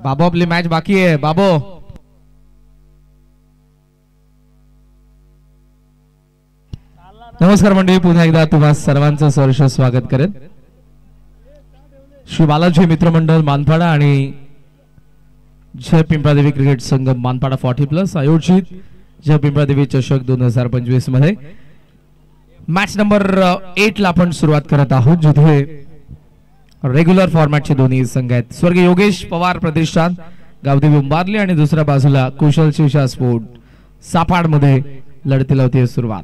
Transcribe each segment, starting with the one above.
बाबो आपली मॅच बाकी आहे. बाबो नमस्कार मंडळी, पुन्हा एकदा तुम्हा सर्वांचं सहर्ष स्वागत करेन. श्री बालाजी मित्रमंडळ मानपाडा आणि जय पिंपळादेवी क्रिकेट संघ मानपाडा 40+ आयोजित जय पिंपळादेवी चषक 2025 मध्ये मॅच नंबर 8 ला आपण सुरुवात करत आहोत, जिथे रेग्युलर फॉर्मॅटचे दोन्ही संघ आहेत. स्वर्गीय योगेश पवार प्रतिष्ठान गावदेवी उंबारली आणि दुसऱ्या बाजूला कुशल शिवशाह स्पोर्ट सापाड मध्ये लढतीला होती सुरुवात.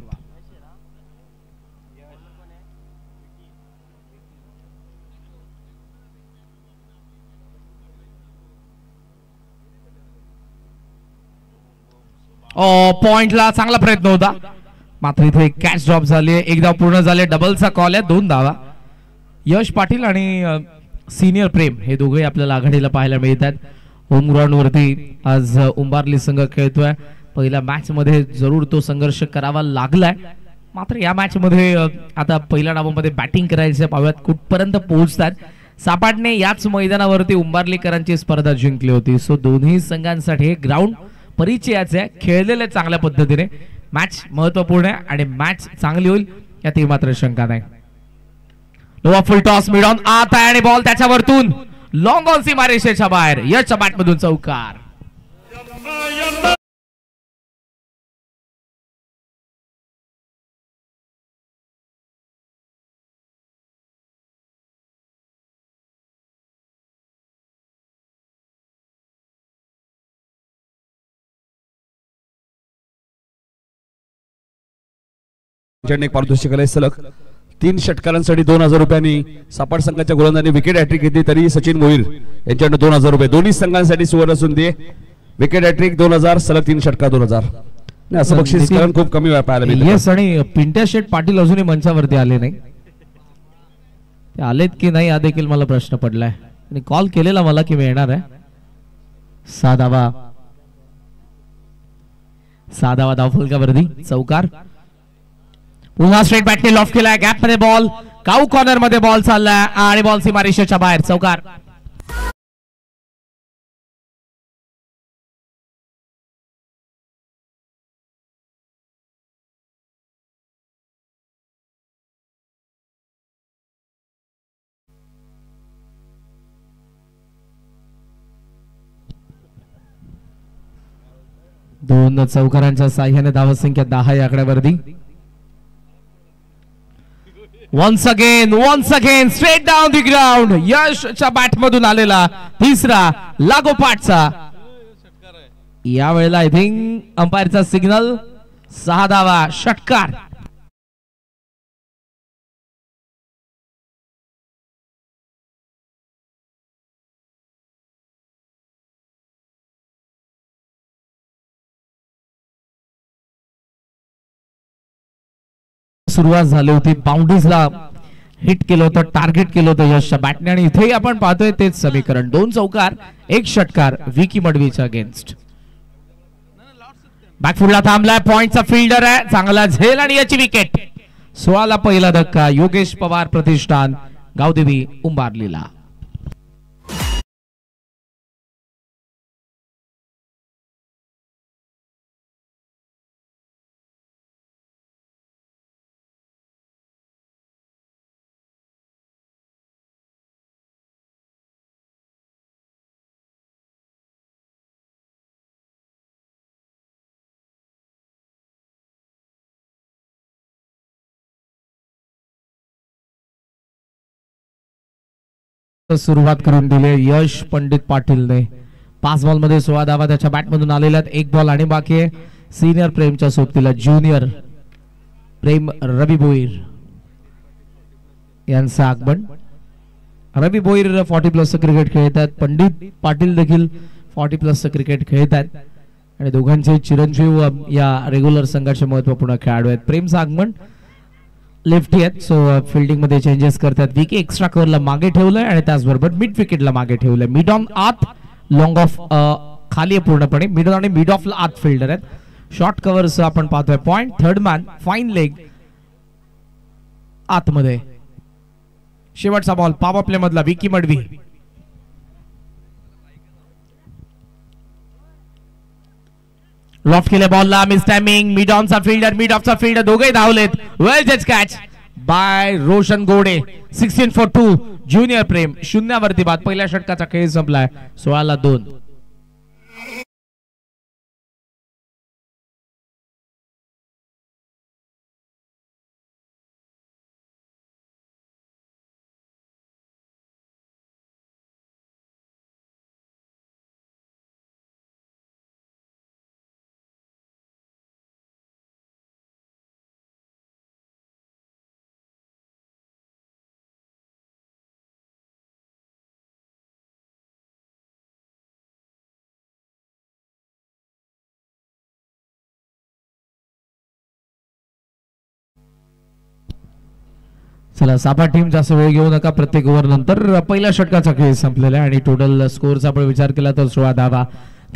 पॉइंटला चांगला प्रयत्न होता, मात्र इथे कॅच ड्रॉप झाली. एक धाव पूर्ण झाले, डबलचा कॉल आहे. 2 धावा. यश पाटील आणि सिनियर प्रेम हे दोघे आपल्याला आघाडीला पाहायला मिळतात. होम ग्राउंड वरती आज उंबारली संघ खेळतोय. पहिल्या मॅच मध्ये जरूर तो संघर्ष करावा लागलाय, मात्र या मॅच मध्ये आता पहिल्या डावामध्ये बॅटिंग करायचे. पाहूयात कुठपर्यंत पोहोचतात. सापाडने याच मैदानावरती उंबारलीकरांची स्पर्धा जिंकली होती. सो दोन्ही संघांसाठी ग्राउंड परिचयाचे आहे, खेळलेले चांगल्या पद्धतीने. मॅच महत्वपूर्ण आहे आणि मॅच चांगली होईल यात मात्र शंका नाही. नोवा फुल टॉस मिड ऑन आत आहे आणि बॉल त्याच्यावरतून लॉंग ऑन सीमारेषेच्या बाहेर. यशच्या बॅट मधून चौकार. पारितोषिक सलग 3 षटकारांसाठी 2000 रुपयांनी सापाड संघाच्या गोलंदाजांनी विकेट हॅट्रिक घेतली, तरी सचिन मोहिर यांच्याकडे 2000 रुपये. दोन्ही संघांसाठी सुवर्ण संधी. विकेट हॅट्रिक 2000, सलग 3 षटकार 2000. नाही असं बक्षीस खूप कमी वेळा पाहायला मिळालं. येस, आणि पिंट्या शेठ पाटील अजूनही मंचावरती आले नाही. ते आलेत की नाही हा देखील मला प्रश्न पडलाय. आणि कॉल केलेला मला की मी येणार आहे. 6 धावा धावफलकावरती चौकार. पुन्हा स्ट्रेट बॅटने लॉफ्ट केलाय. गॅप मध्ये बॉल, काऊ कॉर्नर मध्ये बॉल चाललाय आणि बॉल सीमारेषेच्या बाहेर. चौकार. दोन चौकारांच्या साह्याने धावसंख्या 10 या आकड्यावरती. Once again straight down the ground. यशच्या बॅट मधून आलेला तिसरा लागोपाठचा. या वेळेला आय थिंक अंपायरचा सिग्नल. 6 धावा, षटकार. सुरुवात झाली होती, बाउंड्रीजला हिट केलं होतं, टार्गेट केलं होतं यशच्या बॅटने. आणि इथेही आपण पाहतोय तेच समीकरण. 2 चौकार 1 षटकार विकी मडवीच्या अगेन्स्ट. बॅकफुटला थांबलाय. पॉइंटचा फिल्डर आहे, चांगला झेल आणि याची विकेट. 16 ला पहिला धक्का. योगेश पवार प्रतिष्ठान गावदेवी उंबारलीला. सुरुवात करून दिले यश पंडित पाटीलने. 5 बॉल मध्ये 16 धावा त्याच्या बॅट मधून आलेल्या आहेत. 1 बॉल आणि बाकी आहे सिनियर प्रेमच्या सोबतीला. ज्युनियर प्रेम रवी भोईर यांचं आगमन. रवी भोईर 40+ क्रिकेट खेळतात. पंडित पाटील देखील 40+ क्रिकेट खेळतात आणि दोघांचे चिरंजीव या रेग्युलर संघाचे महत्वपूर्ण खेळाडू आहेत. प्रेमचं आगमन लेफ्टी आहेत, सो फिल्डिंग मध्ये चेंजेस करतात. विकी एक्स्ट्रा कव्हरला मागे ठेवलंय आणि त्याचबरोबर मिड विकेटला मागे ठेवलंय. मिड ऑन आत, लॉंग ऑफ खाली आहे पूर्णपणे. मिड ऑन आणि मिड ऑफला आत फिल्डर आहेत. शॉर्ट कव्हर्स आपण पाहतोय. Point, third man, fine leg आतमध्ये. शेवटचा बॉल पॉवर प्ले मधला विकी मडवी. लॉफ्ट केले बॉलला, मिस टायमिंग, मिड ऑनचा फील्डर दोघे धावलेत. वेल जज कॅच बाय रोशन गोडे. 16 for 2 ज्युनियर प्रेम शून्यावरती बाद. पहिल्या षटकाचा खेळ संपलाय 16-2. चला सापा टीम जास्त वेळ घेऊ नका. प्रत्येक ओव्हर नंतर पहिल्या षटकाचा खेळ संपलेला आहे आणि टोटल स्कोरचा आपण विचार केला तर 16 धावा.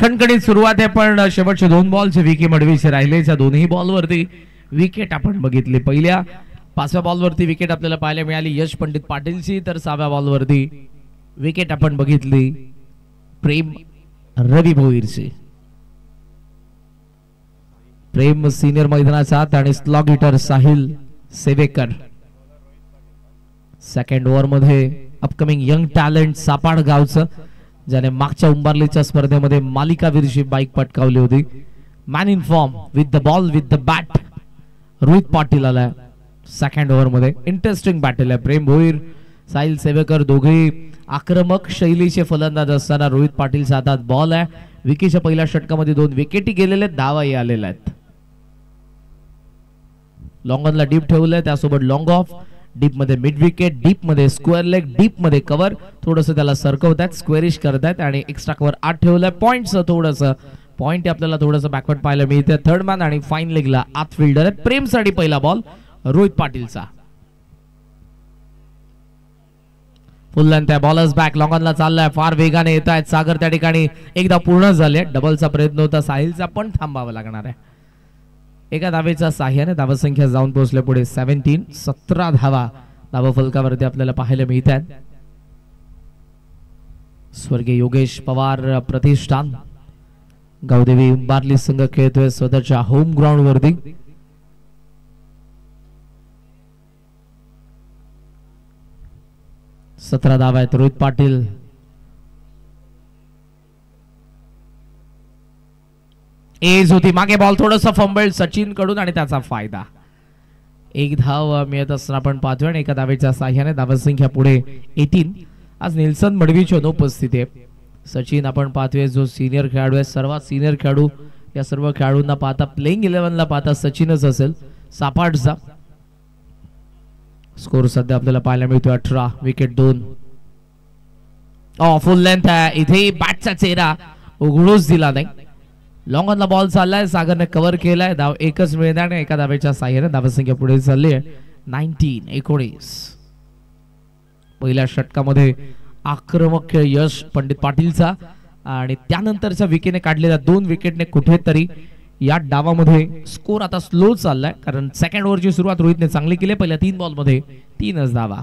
खणखणीत सुरुवात आहे पण शेवटचे 2 बॉलचे विकी मडवीचे राहिले. या दोन्ही बॉलवरती विकेट आपण बघितली. पहिल्या 5व्या बॉलवरती विकेट आपल्याला पाहायला मिळाली यश पंडित पाटीलची, तर 6व्या बॉलवरती विकेट आपण बघितली प्रेम रवी भोईरची. प्रेम सिनियर मैदानाचा आणि स्लॉग हिटर साहिल सेवेकर. सेकंड ओव्हर मध्ये अपकमिंग यंग टॅलेंट सापाड गावचं, ज्याने मागच्या उंबारलीच्या स्पर्धेमध्ये मालिकावीरची बाईक पटकावली होती. Man in form with the ball with the bat Rohit Patil आलाय सेकंड ओव्हर मध्ये. इंटरेस्टिंग बॅटल आहे. प्रेम भोईर साहिल सेवेकर दोघे आक्रमक शैलीचे फलंदाज असताना रोहित पाटीलच्या हातात बॉल आहे. विकीच्या पहिल्या षटकामध्ये 2 विकेटी गेलेले आहेत, धावाही आलेल्या आहेत. लॉंग ऑनला डीप ठेवलंय, त्यासोबत लॉंग ऑफ, डीप मध्ये मिड विकेट, डीप मध्ये स्क्वेअर लेग, डीप मध्ये कव्हर. थोडस त्याला सरकवतात, स्क्वेअरिश करतात आणि एक्स्ट्रा कव्हर 8 ठेवलाय. पॉइंट आपल्याला थोडस बॅकवर्ड पाहायला मिळते. थर्ड मॅन आणि फाईन लेगला आत फिल्डर आहे. प्रेमसाठी पहिला बॉल रोहित पाटीलचा. फुल लेंथ आहे, बॉलर्स बॅक, लॉंग ऑनला चाललाय, फार वेगाने येत आहेत सागर. त्या ठिकाणी एकदा पूर्ण झाले. डबलचा प्रयत्न होता साहिलचा पण थांबावा लागणार आहे. एका धावेच्या साह्याने धावसंख्या जाऊन पोहोचले पुढे 17 धावा धावफलकावरती आपल्याला पाहायला मिळतात. स्वर्गीय योगेश पवार प्रतिष्ठान गावदेवी उंबारली संघ खेळतोय स्वतःच्या होम ग्राउंड वरती. सतरा धावा आहेत. रोहित पाटील एज होती, मागे बॉल थोडस फंबल सचिन कडून आणि त्याचा फायदा. 1 धाव मिळत असताना आपण पाहतोय आणि एका धावेच्या साह्याने धावसंख्या पुढे 18. आज निल्सन मडवीची अनुपस्थिती आहे. सचिन आपण पाहतोय जो सिनियर खेळाडू आहे, सर्वात सिनियर खेळाडू. या सर्व खेळाडूंना पाहता प्लेइंग 11 ला पाहता सचिनच असेल. सापाडचा स्कोर सध्या आपल्याला पाहायला मिळतोय 18, विकेट 2. फुल लेंथ आहे, इथे बॅटचा चेहरा उघडूच दिला नाही. लॉंग ऑनला बॉल चाललाय, सागरने कव्हर केलाय. धाव एकच मिळणार आणि एका धावेच्या साह्याने धावसंख्या पुढे चालली आहे 19. पहिल्या षटकामध्ये आक्रमक यश पंडित पाटीलचा आणि त्यानंतरच्या विकेटने काढलेल्या 2 विकेटने कुठेतरी या डावामध्ये स्कोर आता स्लो चाललाय. कारण सेकंड ओव्हरची सुरुवात रोहितने चांगली केली. पहिल्या 3 बॉलमध्ये 3च धावा.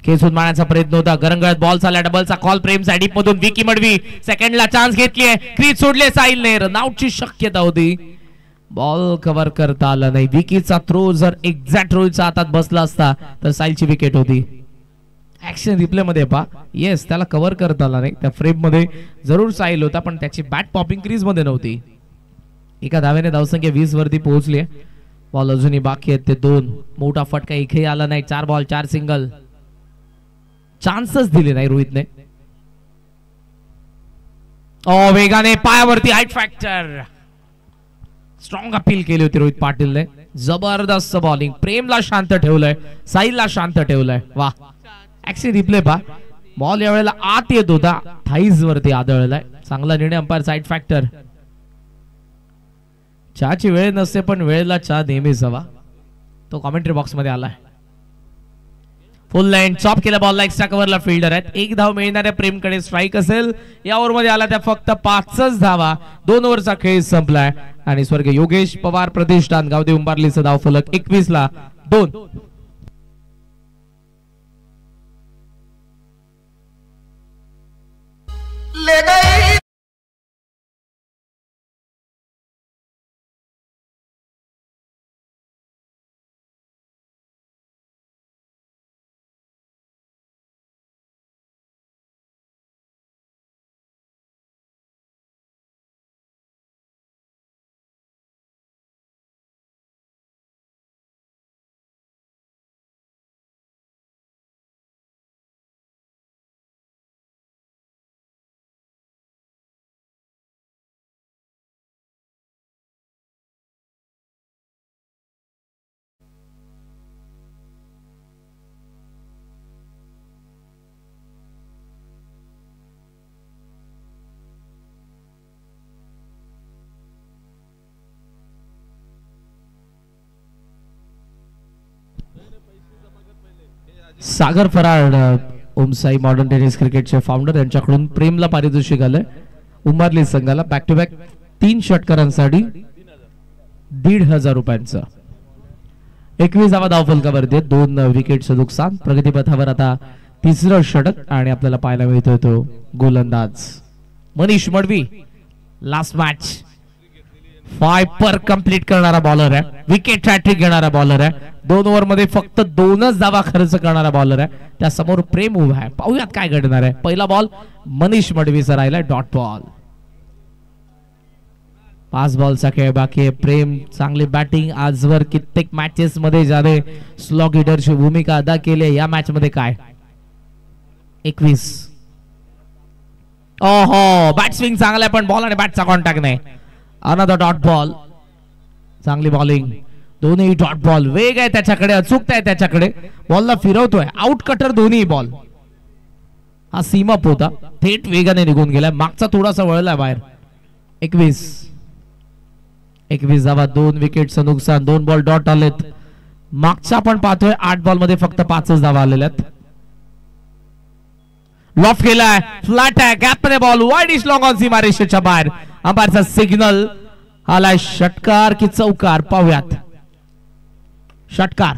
खेचून मारण्याचा प्रयत्न होता, गरंगळत बॉल चालला, डबलचा कॉल प्रेम साइड मधून विकी मडवी सेकंडला चान्स घेतलीये, क्रीज सोडले साहिलने. रनआउटची शक्यता होती, बॉल कव्हर करता आला नाही. विकीचा थ्रो जर एक्झॅक्ट रोहितच्या हातात बसला असता तर साहिलची विकेट होती. ऍक्शन रिप्ले मध्ये पहा, येस त्याला कव्हर करता आला नाही. त्या फ्रेम मध्ये जरूर साहिल होता पण त्याची बॅट पॉपिंग क्रीज मध्ये नव्हती. एका धावेने धावसंख्या 20 वरती पोहोचली. बॉल अजूनही बाकी आहेत ते 2. मोठा फटका इथे आला नाही. 4 बॉल 4 सिंगल. चान्सच दिले नाही रोहितने. वेगाने पायावरती हाईट फॅक्टर. स्ट्रॉंग अपील केली होती रोहित पाटीलने. जबरदस्त बॉलिंग. प्रेमला शांत ठेवलंय, साहिलला शांत ठेवलंय. वा, ऍक्शन रिप्ले पहा. बॉल यावेळेला आत येत होता, थाईज वरती आदळलाय. चांगला निर्णय अंपायर. Side factor. चहाची वेळ नसते पण वेळेला चहा नेहमीच हवा. तो कॉमेंट्री बॉक्स मध्ये आलाय. फुल लाईन चॉप केला बॉलला, एक्स्ट्रा कव्हरला फिल्डर आहेत. 1 धाव मिळणाऱ्या प्रेमकडे स्ट्राईक असेल. या ओव्हर मध्ये आला त्या फक्त 5च धावा. 2 ओव्हरचा खेळ संपलाय आणि स्वर्गीय योगेश पवार प्रतिष्ठान गावदेवी उंबारलीचा धाव फलक 21ला 2. लेगा सागर फराड ओमसाई मॉडर्न टेनिस क्रिकेटचे फाउंडर यांच्याकडून प्रेमला पारितोषिक आलंय उमरली संघाला बॅक टू बॅक 3 षटकारांसाठी 1,500 रुपयांचं. 21वा धावफलकावरती 2 विकेटचं नुकसान. प्रगतीपथावर आता तिसरं षटक आणि आपल्याला पाहायला मिळतोय तो गोलंदाज मनीष मडवी. लास्ट मॅच 5 पर कंप्लीट करणारा बॉलर आहे. विकेट हॅट्रिक घेणारा बॉलर आहे. 2 ओव्हर मध्ये फक्त 2च धावा खर्च करणारा बॉलर आहे. त्या समोर प्रेम उभा आहे. पाहूयात काय घडणार आहे. पहिला बॉल मनीष मडवीचा राहिला डॉट बॉल. 5 बॉलचा खेळ बाकी आहे. प्रेम चांगली बॅटिंग आजवर कित्येक मॅचेस मध्ये ज्याने स्लॉग हिटरची भूमिका अदा केली. या मॅच मध्ये काय 21. ओहो बॅट स्विंग चांगला आहे पण बॉल आणि बॅटचा कॉन्टॅक्ट नाही. Another dot ball. चांगली बॉलिंग दोन्ही डॉट बॉल. वेग आहे त्याच्याकडे अचूकता आहे त्याच्याकडे. बॉलला फिरवतोय आउट कटर दोन्ही बॉल. हा सीमा होता थेट वेगाने निघून गेलाय. मागचा थोडासा वळलाय बाहेर. 21 धावा 2 विकेटचं नुकसान. 2 बॉल डॉट आलेत. मागचा आपण पाहतोय 8 बॉल मध्ये फक्त 5च धावा आलेल्या आहेत. लॉफ केलाय फ्लॅट आहे गॅप मध्ये ball wide is long on सीमा रेषेच्या बाहेर. अंपायरचा सिग्नल आलाय. षटकार की चौकार पाहूयात. षटकार.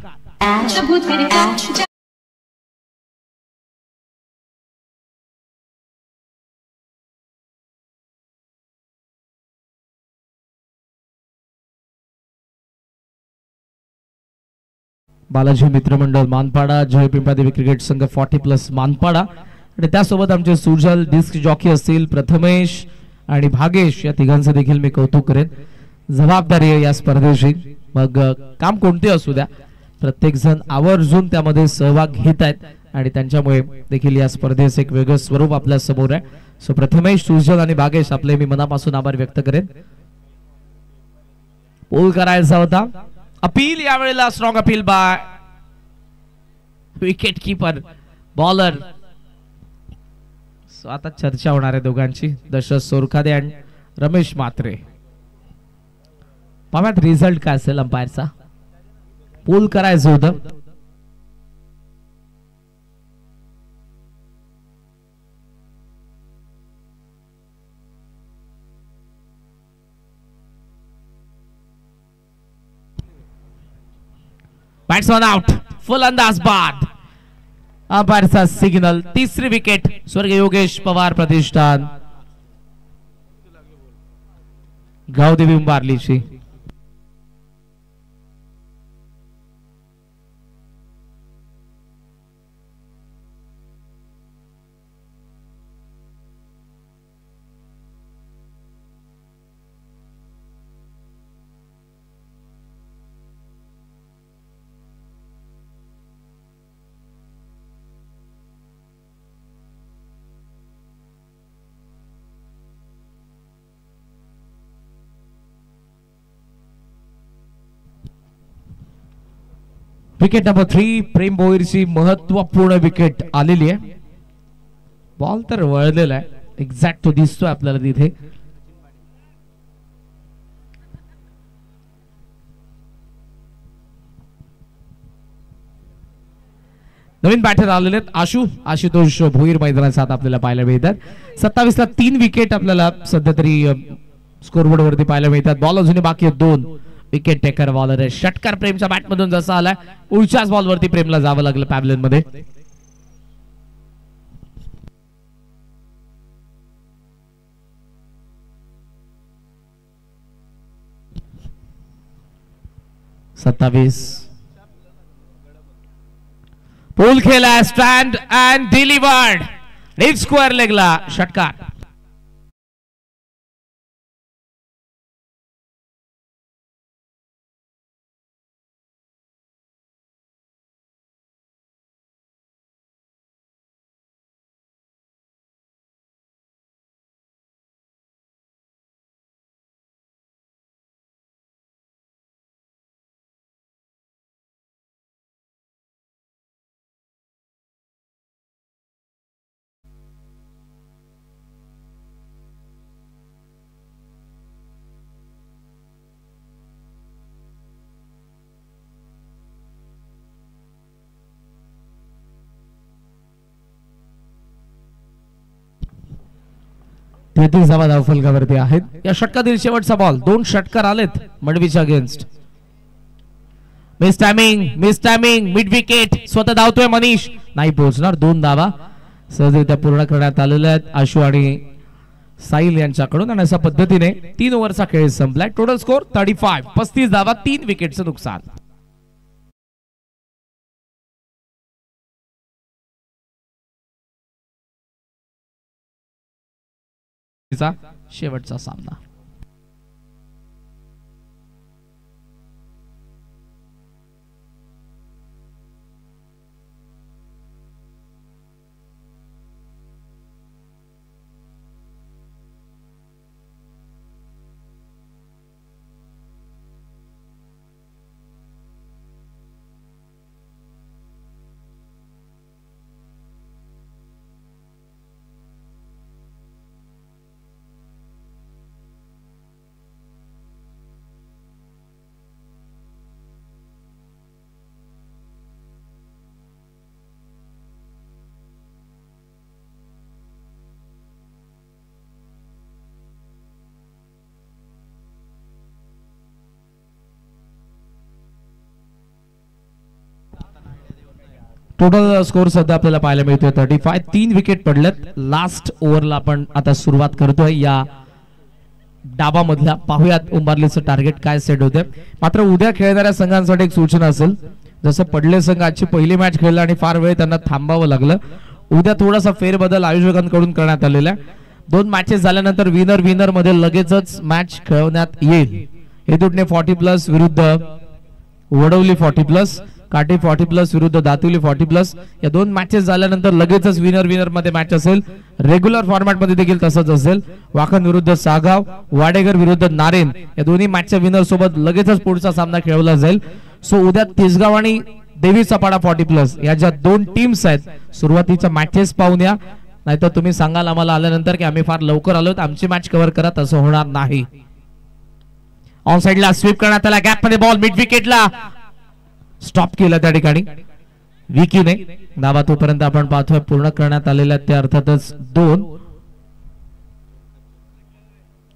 बालाजी मित्रमंडळ मानपाडा जय पिंपळादेवी क्रिकेट संघ 40+ मानपाडा आणि त्यासोबत आमचे सुजल डिस्क जॉकी असतील प्रथमेश आणि भागेश या तिघांचं देखील मी कौतुक करेन. जबाबदारी आहे या स्पर्धेची. मग काम कोणते असू द्या प्रत्येक जण आवर्जून त्यामध्ये सहभाग घेत आहेत आणि त्यांच्यामुळे देखील या स्पर्धेचं एक वेगळं स्वरूप आपल्या समोर आहे. सो प्रथमेश सुजल आणि भागेश आपले मी मनापासून आभार व्यक्त करेन. पोल करायचा होता. अपील यावेळेला strong appeal bye wicket keeper bowler. आता चर्चा होणार आहे दोघांची. दशरथ सोरखादे आणि रमेश म्हात्रे. पाहूयात रिझल्ट काय असेल अंपायरचा. पोल करायचं होतं. Batsman out. फुल अंदाज बाद. अंपायरचा सिग्नल. तिसरी विकेट स्वर्गीय योगेश पवार प्रतिष्ठान गावदेवी उंबारलीची. विकेट नंबर 3 प्रेम भोईरची महत्वपूर्ण विकेट आलेली आहे. बॉल तर वळलेला आहे. एक्झॅक्ट तो दिसतोय आपल्याला तिथे. नवीन बॅटर आलेले आहेत आशुतोष भोईर मैदानात आपल्याला पाहायला मिळतात. 27 ला 3 विकेट आपल्याला सध्या तरी स्कोरबोर्ड वरती पाहायला मिळतात. बॉल अजूनही बाकी आहेत 2. विकेट टेकर बॉलर आहे. षटकार प्रेमच्या बॅट मधून जसा आलाय उलच्याच बॉल वरती प्रेमला जावं लागलं पॅव्हलियन मध्ये. सत्तावीस पूल खेला stand and delivered. Deep square लेगला षटकार. 33 धावा धावफलकावरती आहेत. या षटकातील शेवटचा बॉल. 2 षटकार आलेत मडवीच्या against. Miss timing mid wicket. स्वतः धावतोय मनीष, नाही पोहोचणार. 2 धावा सहजरित्या पूर्ण करण्यात आलेल्या आहेत आशु आणि साहिल यांच्याकडून. आणि अशा पद्धतीने 3 ओव्हरचा खेळ संपलाय. Total score 35. 35 धावा, 3 विकेटचं नुकसान. शेवटचा सामना. टोटल स्कोर सध्या आपल्याला पाहायला मिळतोय 35. 3 विकेट पडलेत. लास्ट ओव्हरला आपण आता सुरुवात करतोय या डाबामधल्या. पाहूयात उंबारलीचं टार्गेट काय सेट होते. मात्र उद्या खेळणाऱ्या संघांसाठी एक सूचना असेल. जसं पडले संघ आजची पहिली मॅच खेळला आणि फार वेळ त्यांना थांबावं लागलं. उद्या थोडासा फेरबदल आयोजकांकडून करण्यात आलेला आहे. 2 मॅचेस झाल्यानंतर विनर मध्ये लगेचच मॅच खेळवण्यात येईल. हेतुटणे 40+ विरुद्ध वडवली 40+, काटे 40+ विरुद्ध दातुली 40+. या 2 मॅचेस झाल्यानंतर लगेचच विनर मध्ये मॅच असेल. रेग्युलर फॉर्मॅट मध्ये देखील तसंच असेल. वाखन विरुद्ध सागाव, वाडेगर विरुद्ध नारेन या दोन्ही मॅचच्या विनर सोबत लगेचच पुढचा सामना खेळवला जाईल. सो उद्या तिसगाव आणि देवी सपाडा 40+ या ज्या 2 टीम्स आहेत, सुरुवातीच्या मॅचेस पाहून या. नाहीतर तुम्ही सांगाल आम्हाला आल्यानंतर की आम्ही फार लवकर आलो, आमची मॅच कव्हर करा. तसं होणार नाही. ऑन साइडला स्वीप करण्यात आला. गॅप मध्ये बॉल मिड विकेटला स्टॉप केलं त्या ठिकाणी विकीने. धावा तोपर्यंत आपण पाहतोय पूर्ण करण्यात आलेल्या त्या अर्थातच 2.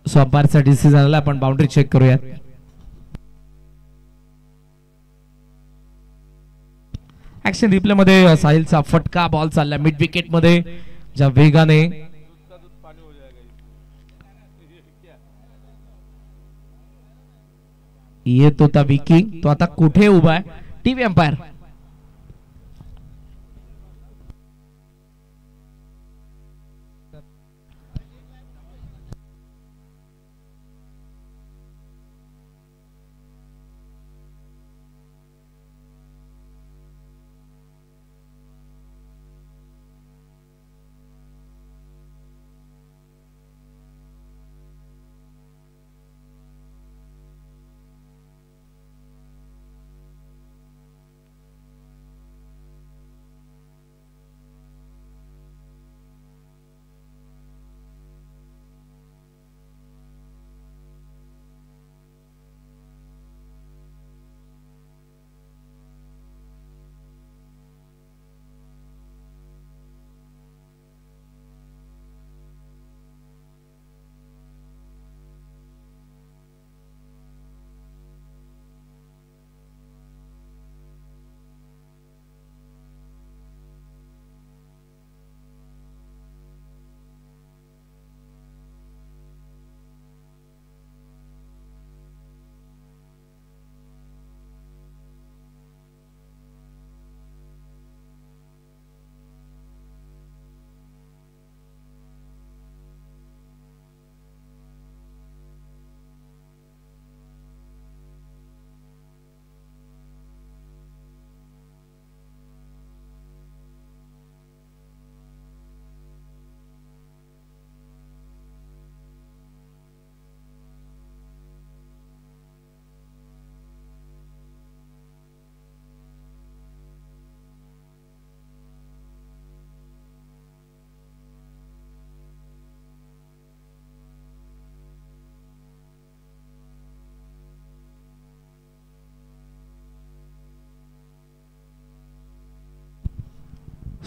सो अंपायरचा डिसिजन आला. आपण बाउंड्री चेक करूयात. ऍक्शन रिप्ले मध्ये साहिलचा फटका बॉल चालला मिड विकेट मध्ये. ज्या वेगाने येत होता विकी, तो आता कुठे उभा आहे. टीव्ही अंपायर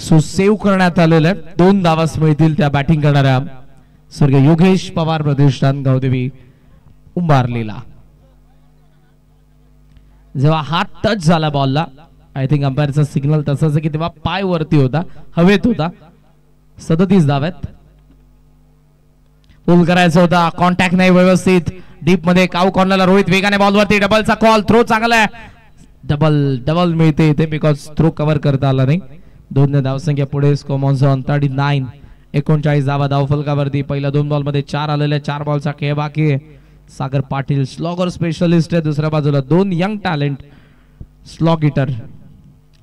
सो सेव्ह करण्यात आलेलं आहे. 2 धावास मिळतील त्या बॅटिंग करणाऱ्या स्वर्गीय योगेश पवार प्रतिष्ठान गावदेवी उंबारलेला. जेव्हा हात टच झाला बॉलला, आय थिंक अंपायरचा सिग्नल तसाच आहे की तेव्हा पाय वरती होता, हवेत होता. 37 धाव्यात पूल करायचा होता, कॉन्टॅक्ट नाही व्यवस्थित. डीप मध्ये काऊ कॉर्नरला रोहित वेगाने बॉलवरती, डबलचा कॉल. थ्रो चांगला आहे, डबल मिळते इथे बिकॉज थ्रो कव्हर करता आला नाही. 2 धावसंख्या पुढे. स्कोमॉन्स ऑन 39. 39 धावा धावफलकावरती. पहिल्या 2 बॉल मध्ये 4 आलेल्या. 4 बॉलचा खेळ बाकी आहे. सागर पाटील स्लॉगर स्पेशलिस्ट आहे. दुसऱ्या बाजूला 2 यंग टॅलेंट स्लॉग हिटर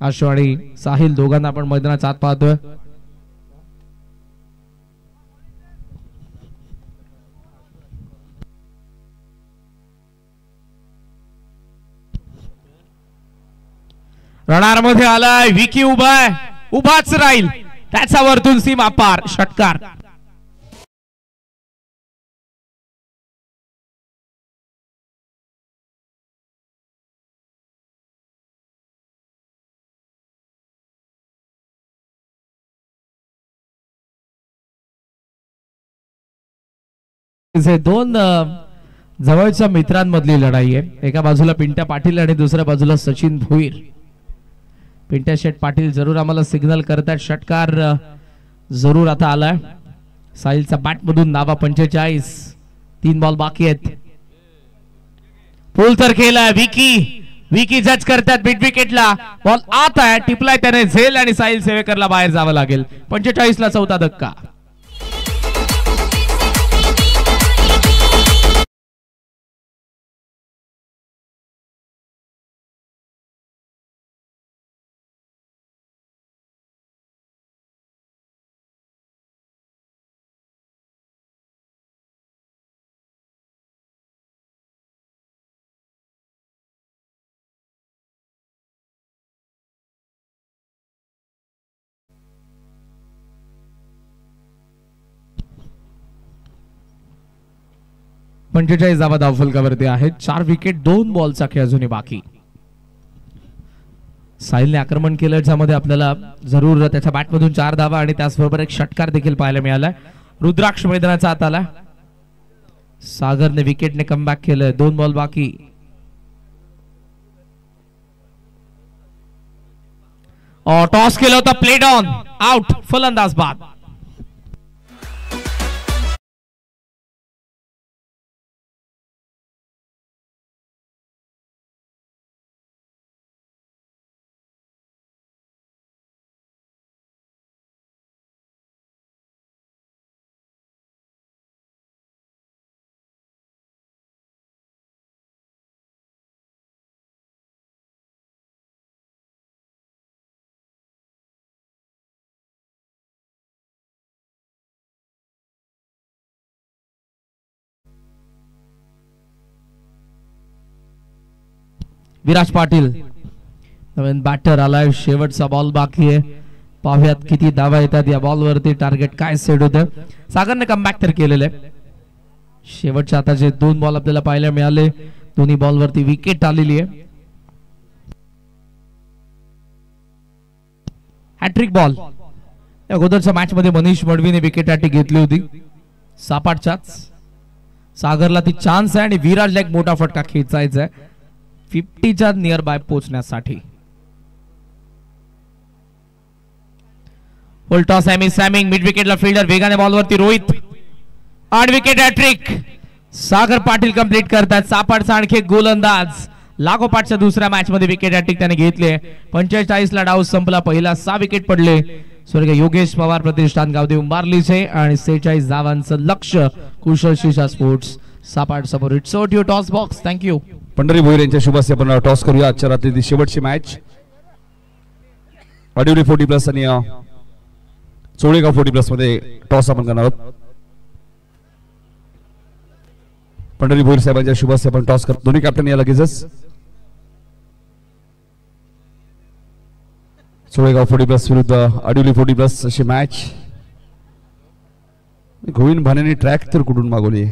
आशु आणि साहिल दोघांना आपण मैदानात आत पाहतोय. रडार मध्ये आलाय विकी, उभाय, उभाच राहील. त्याचा वरतून सीमा पार षटकार. दोन जवळच्या मित्रांमधली लढाई आहे. एका बाजूला पिंट्या पाटील आणि दुसऱ्या बाजूला सचिन भोईर. पिंट्या शेठ पाटील जरूर आम्हाला सिग्नल करतात. षटकार जरूर आता आलाय. साहिलचा बॅट मधून धावा 45. 3 बॉल बाकी आहेत. पूल तर केलाय विकी जज करतात मिड विकेटला. बॉल आत आहे, टिपलाय त्याने झेल आणि साहिल सेवेकरला बाहेर जावं लागेल. 45 ला 4था धक्का. धावा धावफलकावरती आहेत. 4 विकेट 2 बॉलचा खेळ अजूनही बाकी. साहिलने आक्रमण केलं, ज्यामध्ये आपल्याला जरूर त्याच्या बॅट मधून 4 धावा आणि त्याचबरोबर एक षटकार देखील पाहायला मिळाला. रुद्राक्ष मैदानाचा आत आला. सागरने विकेटने कमबॅक केलं. 2 बॉल बाकी. टॉस केला होता, प्लेड ऑन, आउट, फलंदाज बाद. विराज पाटील नवीन बॅटर आलाय. शेवटचा बॉल बाकी आहे. पाहुयात किती धावा येतात या बॉल वरती. टार्गेट काय सेट होतं. सागरने कमबॅक तर केलेलं आहे. शेवटच्या आता जे 2 बॉल आपल्याला पाहायला मिळाले, दोन्ही बॉल वरती विकेट आलेली आहे. Hat trick ball. अगोदरच्या मॅच मध्ये मनीष मडवीने विकेट हॅट्रिक घेतली होती. सापाटच्याच सागरला ती चान्स आहे आणि विराजला एक मोठा फटका खेचायचा आहे 50च्या नियर बाय पोहोचण्यासाठी. फुल टॉस सॅमिंग मिड विकेटला फिल्डर वेगाने बॉलवरती रोहित आणि wicket hat trick. Sagar Patil complete करतात. सापाडचा आणखी एक गोलंदाज. लागोपाठच्या दुसऱ्या मॅच मध्ये विकेट हॅट्रिक त्याने घेतले. 45 ला डाव संपला. पहिला 6 विकेट पडले. स्वर्गीय योगेश पवार प्रतिष्ठान गावदेवी उंबारलीचे आणि 46 धावांचं लक्ष कुशल शिशा स्पोर्ट्स सापाड समोर. It's over to toss box. Thank you. Pandhari Bhoir यांच्या शुभास्ते आपण टॉस करूया. आजच्या रात्री शेवटची मॅच अडिवली 40+ आणि चोळेगाव 40+ मध्ये टॉस आपण करणार आहोत. पंढरी भोईर साहेबांच्या शुभास्ते आपण टॉस करतो. दोन्ही कॅप्टन या लगेचच. चोळेगाव 40+ विरुद्ध अडिवली 40+ अशी मॅच. गोविंद भानेने ट्रॅक तर कुठून मागवली.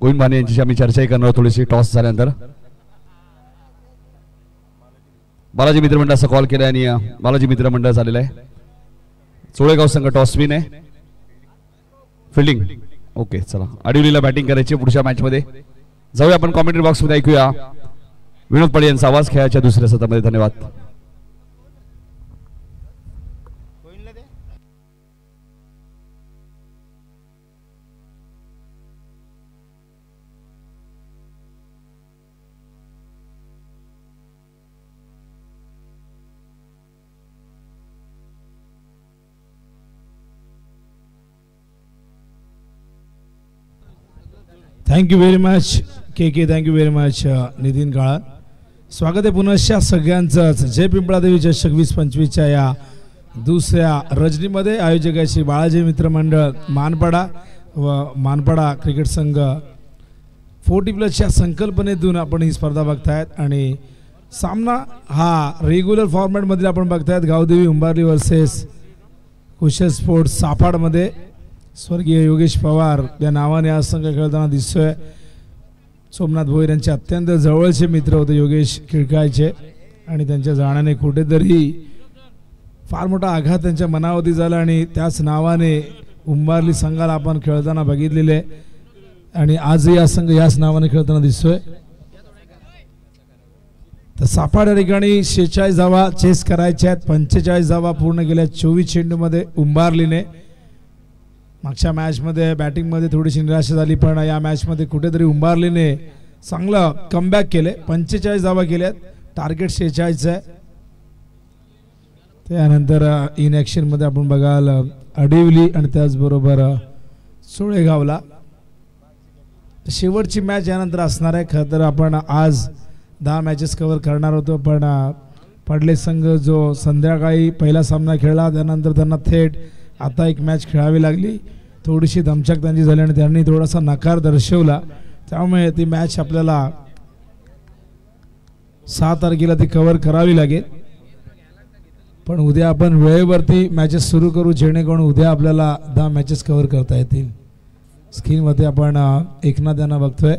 गोविंद भाने यांच्याशी आम्ही चर्चाही करणार थोडीशी टॉस झाल्यानंतर. बालाजी मित्र मंडळाचा कॉल केला आणि बालाजी मित्र मंडळ झालेला आहे. चोळेगाव संघ टॉसविन आहे. Fielding okay. चला आडिवलीला बॅटिंग करायची पुढच्या मॅच मध्ये. जाऊया आपण कॉमेंट्री बॉक्स मध्ये ऐकूया विनोद पाडे यांचा आवाज खेळाच्या दुसऱ्या सत्रामध्ये. धन्यवाद. थँक्यू व्हेरी मच के. थँक्यू व्हेरी मच नितीन काळा. स्वागत आहे पुनश्च सगळ्यांचंच जय पिंपळादेवी चषक 2025च्या या दुसऱ्या रजनीमध्ये. आयोजकाची बाळाजी मित्र मंडळ मानपाडा व मानपाडा क्रिकेट संघ 40+च्या संकल्पनेतून आपण ही स्पर्धा बघतायत आणि सामना हा रेग्युलर फॉर्मॅटमध्ये आपण बघतायत. गावदेवी उंबारली वर्सेस कुशल स्पोर्ट्स सापाडमध्ये. स्वर्गीय योगेश पवार या नावाने हा संघ खेळताना दिसतोय. सोमनाथ भोईर यांचे अत्यंत जवळचे मित्र होते योगेश खिळकायचे आणि त्यांच्या जाण्याने कुठेतरी फार मोठा आघात त्यांच्या मनावरती झाला आणि त्याच नावाने उंबारली संघाला आपण खेळताना बघितलेले आणि आजही हा संघ याच नावाने खेळताना दिसतोय. तर सापाड या ठिकाणी 46 धावा चेस करायच्या आहेत. 45 धावा पूर्ण केल्या 24 चेंडूमध्ये उंबारलीने. मागच्या मॅचमध्ये बॅटिंगमध्ये थोडीशी निराशा झाली पण या मॅचमध्ये कुठेतरी उंबारलीने चांगलं कमबॅक केले. 45 धावा केल्यात. टार्गेट 46 आहे. त्यानंतर इन ॲक्शनमध्ये आपण बघाल अडिवली आणि त्याचबरोबर चोळेगावला. शेवटची मॅच यानंतर असणार आहे. खरं तर आपण आज 10 मॅचेस कव्हर करणार होतो पण पडले संघ जो संध्याकाळी पहिला सामना खेळला त्यानंतर त्यांना थेट आता एक मॅच खेळावी लागली. थोडीशी दमछाक त्यांची झाली आणि त्यांनी थोडासा नकार दर्शवला. त्यामुळे ती मॅच आपल्याला 6 तारखेला ती कव्हर करावी लागेल. पण उद्या आपण वेळेवरती मॅचेस सुरू करू जेणेकरून उद्या आपल्याला 10 मॅचेस कव्हर करता येतील. स्क्रीनमध्ये आपण एकनाथ यांना बघतोय.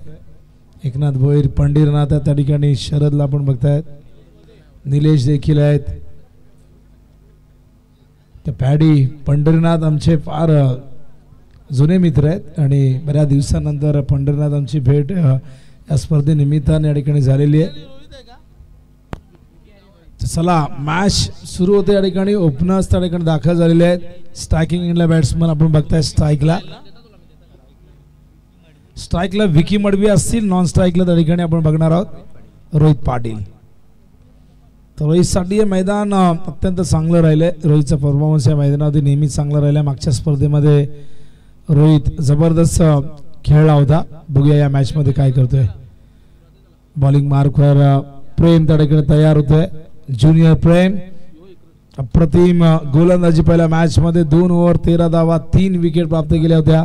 एकनाथ भोईर, पंढरीनाथ त्या ठिकाणी शरदला आपण बघतायत. निलेश देखील आहेत. तर पॅडी पंढरीनाथ आमचे फार जुने मित्र आहेत आणि बऱ्याच दिवसानंतर पंढरीनाथ आमची भेट या स्पर्धेनिमित्ताने या ठिकाणी झालेली आहे. चला मॅच सुरू होते. या ठिकाणी ओपनर्स त्या ठिकाणी दाखल झालेले आहेत. स्ट्रायकिंग इंडला बॅट्समन आपण बघताय. स्ट्राईकला विकी मडवी असतील. नॉन स्ट्राईकला त्या ठिकाणी आपण बघणार आहोत रोहित पाटील. तर रोहितसाठी हे मैदान अत्यंत चांगलं राहिलंय. रोहितचा परफॉर्मन्स या मैदानावरती नेहमीच चांगला राहिला. मागच्या स्पर्धेमध्ये रोहित जबरदस्त खेळला होता. बघूया या मॅचमध्ये काय करतोय. बॉलिंग मार्कवर प्रेम त्या ठिकाणी तयार होतोय. ज्युनियर प्रेम अप्रतिम गोलंदाजी पहिल्या मॅचमध्ये 2 ओव्हर 13 धावा 3 विकेट प्राप्त केल्या होत्या.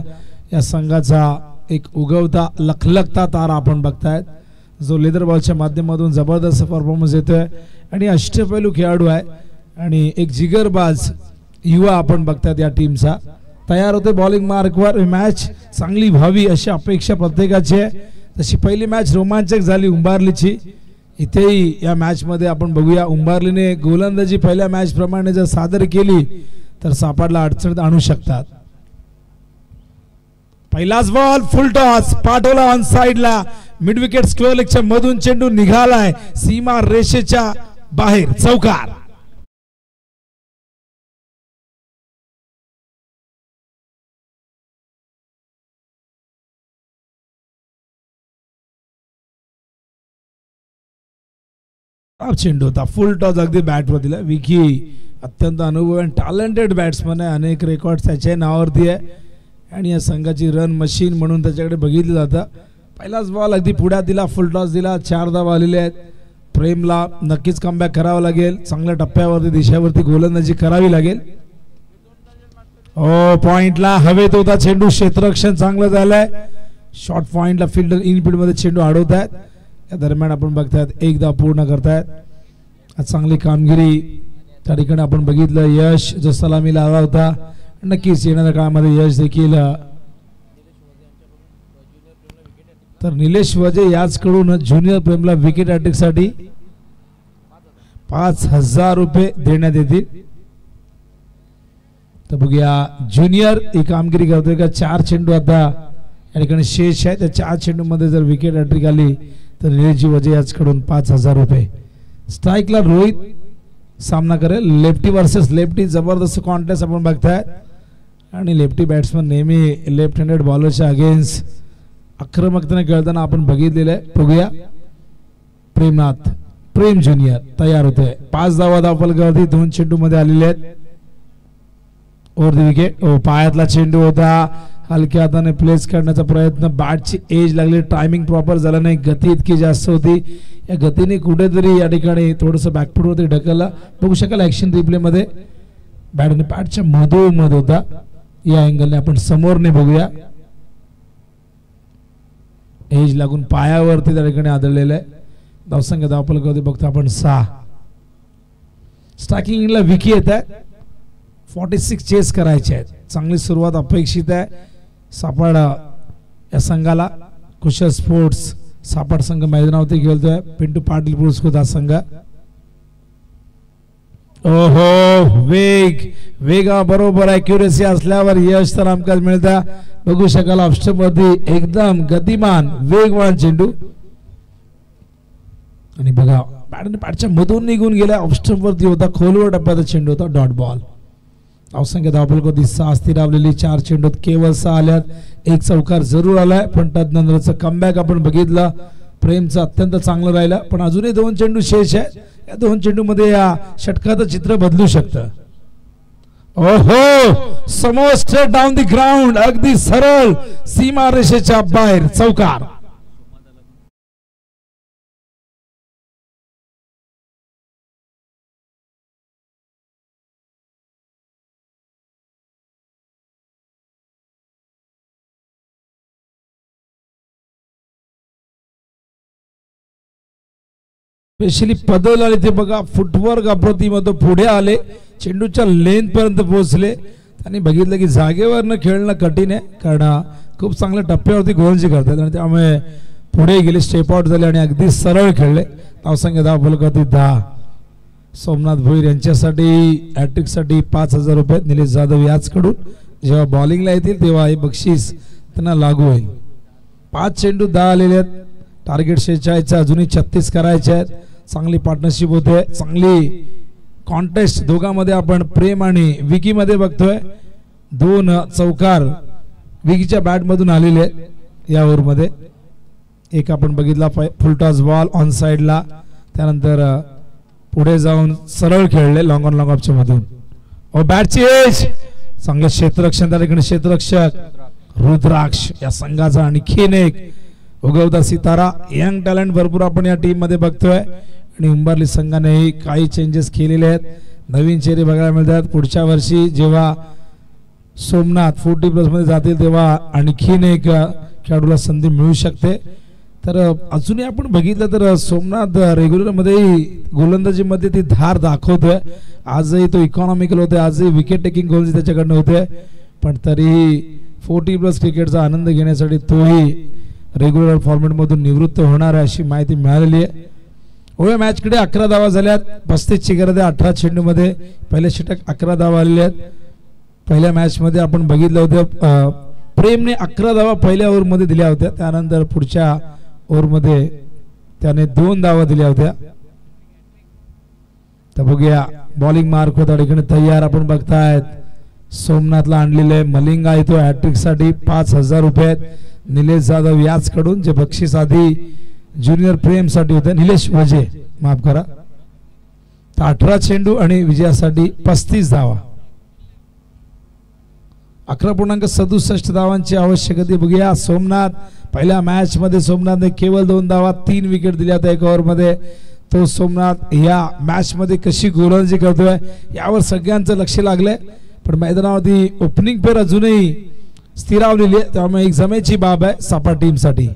या संघाचा एक उगवता लखलखता तारा आपण बघतायत जो लेदर बॉलच्या माध्यमातून जबरदस्त परफॉर्मन्स देतोय आणि अष्टपैलू खेळाडू आहे आणि एक जिगरबाज युवा आपण बघतायत या टीमचा. तयार होते बॉलिंग मार्कवर. मॅच चांगली व्हावी अशी अपेक्षा प्रत्येकाची आहे. तशी पहिली मॅच रोमांचक झाली उंबारलीची. इथेही या मॅचमध्ये आपण बघूया उंबारलीने गोलंदाजी पहिल्या मॅच प्रमाणे जर सादर केली तर सापाडला अडचणीत आणू शकतात. पहिलाच बॉल फुल टॉस पाठवला ऑन साइडला. मिड विकेट स्क्वेअर लेगच्या मधून चेंडू निघालाय सीमा रेषेच्या बाहेर. चौकार. चेंडू होता. फुल टॉस अगदी बॅटवर दिला. विकी अत्यंत अनुभवी आणि टॅलेंटेड बॅट्समन आहे. अनेक रेकॉर्ड त्याच्या नावावरती आहे आणि या संघाची रन मशीन म्हणून त्याच्याकडे बघितलं जातं. पहिलाच बॉल अगदी पुढ्यात दिला. फुल टॉस दिला. 4 धावा आलेले आहेत. प्रेमला नक्कीच कमबॅक करावं लागेल. चांगल्या टप्प्यावरती दिशेवरती गोलंदाजी करावी लागेल. पॉइंटला हवेत होता चेंडू. क्षेत्ररक्षण चांगलं झालंय. शॉर्ट पॉइंटला फिल्डर इनफिल्ड मध्ये चेंडू अडवतायत. या दरम्यान आपण बघतायत एक धाव पूर्ण करतायत. चांगली कामगिरी त्या ठिकाणी आपण बघितलं. यश जो सलामीला आला होता नक्कीच येणाऱ्या काळामध्ये यश देखील. तर निलेश वजे याचकडून ज्युनियर प्रेमला विकेट हॅट्रिक साठी 5,000 रुपये देण्यात येतील. तर बघूया ज्युनियर ही कामगिरी करतोय का. 4 चेंडू आता या ठिकाणी शेष आहे. त्या 4 चेंडू मध्ये जर विकेट हॅट्रिक आली तर निलेशजी वजे याचकडून 5,000 रुपये. स्ट्राईकला रोहित सामना करेल. लेफ्टी वर्सेस लेफ्टी जबरदस्त कॉन्टेस्ट आपण बघताय आणि लेफ्टी बॅट्समन नेहमी लेफ्ट हँडेड बॉलरच्या अगेन्स्ट आक्रमकतेने खेळताना आपण बघितलेलं आहे. बघूया प्रेम ज्युनियर तयार होतोय. 5 धावा धावफलकावरती 2 चेंडू मध्ये आलेले आहेत. Over the wicket. पायातला चेंडू होता. हलक्या हाताने प्लेस करण्याचा प्रयत्न. बॅटची एज लागली. टायमिंग प्रॉपर झाला नाही. गती इतकी जास्त होती. या गतीने कुठेतरी या ठिकाणी थोडंसं बॅकफुटवरती ढकलला. बघू शकाल ऍक्शन रिप्ले मध्ये बॅट आणि बॅटच्या मधोमध होता. या अँगलने आपण समोरने बघूया. एज लागून पायावरती त्या ठिकाणी आदळलेलं आहे. धावसंख्या धावफलकावरती बघतो आपण 6. स्ट्रायकिंगला विकी येत आहे. 46 चेस करायचे आहेत. चांगली सुरुवात अपेक्षित आहे सापड या संघाला. कुशल स्पोर्ट्स सापड संघ मैदानावरती खेळतोय. पिंटू पाटील पुरस्कृत संघ. ओहो वेग बरोबर ॲक्युरेसी असल्यावर यश तर हमखास मिळतं. बघू शकाल ऑप्शनवरती एकदम गतिमान वेगवान चेंडू आणि बघा बॅटच्या मधून निघून गेल्या. ऑप्शनवरती होता. खोलवर टप्प्याचा चेंडू होता. Dot ball. धावसंख्या धावफलकावरती 6 स्थिरावलेली. 4 चेंडूत केवळ 6 आल्यात. 1 चौकार जरूर आलाय पण त्यानंतरचं कमबॅक आपण बघितलं. प्रेमचं अत्यंत चांगलं राहिलं पण अजूनही 2 चेंडू शेष आहे. या 2 चेंडू मध्ये या षटकाचं चित्र बदलू शकतं. ओहो समोर स्ट्रेट डाऊन द ग्राउंड. अगदी सरळ सीमा रेषेच्या बाहेर चौकार. स्पेशली पदल आले ते बघा. फुटवर्क अप्रतिम पुढे आले. चेंडूच्या लेंथ पर्यंत पोहोचले. त्यांनी बघितलं की जागेवरनं खेळणं कठीण आहे कारण खूप चांगल्या टप्प्यावरती गोलंदाजी करतात आणि त्यामुळे पुढे गेले. स्टेप आउट झाले आणि अगदी सरळ खेळले. धावसंख्या धावफलकावरती 10. सोमनाथ भोईर यांच्यासाठी हॅट्रिकसाठी 5,000 रुपये. निलेश जाधव याचकडून जेव्हा बॉलिंगला येतील तेव्हा हे बक्षीस त्यांना लागू होईल. 5 चेंडू 10 आलेले आहेत. टार्गेट 46 अजूनही 36 करायचे आहेत. चांगली पार्टनरशिप होते. चांगली कॉन्टेस्ट दोघांमध्ये आपण प्रेम आणि विकी मध्ये बघतोय. 2 चौकार विकीच्या बॅट मधून आलेले आहेत या ओव्हर मध्ये. एक आपण बघितला फुलटॉस बॉल ऑन साइडला. त्यानंतर पुढे जाऊन सरळ खेळले लॉंग ऑन लॉंग ऑफच्या मधून. बॅटची एज चांगलं क्षेत्ररक्षण. त्या ठिकाणी क्षेत्ररक्षक रुद्राक्ष या संघाचा आणखीन एक उगवता सितारा. यंग टॅलेंट भरपूर आपण या टीम मध्ये बघतोय आणि उंबरली संघाने काही चेंजेस केलेले आहेत. नवीन चेहरे बघायला मिळतात. पुढच्या वर्षी जेव्हा सोमनाथ 40+ मध्ये जातील तेव्हा आणखीन एक खेळाडूला संधी मिळू शकते. तर अजूनही आपण बघितलं तर सोमनाथ रेग्युलर मध्ये गोलंदाजीमध्ये ती धार दाखवतोय. आजही तो इकॉनॉमिकल होते. आजही विकेट टेकिंग गोलंदाजी त्याच्याकडनं होते पण तरीही 40+ क्रिकेटचा आनंद घेण्यासाठी तोही रेग्युलर फॉर्मॅट मधून निवृत्त होणार आहे अशी माहिती मिळालेली आहे. ओव्हर मॅच कडे 11 धावा झाल्यात. 35 ची गरज आहे. 18 चेंडू मध्ये पहिले षटक 11 धावा आलेले आहेत. पहिल्या मॅच मध्ये आपण बघितलं होतं प्रेमने 11 धावा पहिल्या ओव्हर मध्ये दिल्या होत्या. त्यानंतर पुढच्या ओव्हर मध्ये त्याने 2 धावा दिल्या होत्या. तर बघूया बॉलिंग मार्क होता ठिकाणी तयार आपण बघतायत. सोमनाथला आणलेले मलिंगा येतो हॅट्रिक साठी 5,000 रुपये. निलेश जाधव याचकडून जे बक्षीस आधी ज्युनियर प्रेम साठी होते. निलेश वजे माफ करा. 18 चेंडू आणि विजयासाठी 35 धावा. 11.67 धावांची आवश्यकता. बघूया सोमनाथ पहिल्या मॅच मध्ये सोमनाथने केवळ 2 धावा 3 विकेट दिल्या होत्या 1 ओव्हर मध्ये. तो सोमनाथ या मॅच मध्ये कशी गोलंदाजी करतोय यावर सगळ्यांचं लक्ष लागलंय पण मैदानावरती ओपनिंग पेर अजूनही स्थिरावलेली आहे त्यामुळे एक जमेची बाब आहे सापा टीम साठी.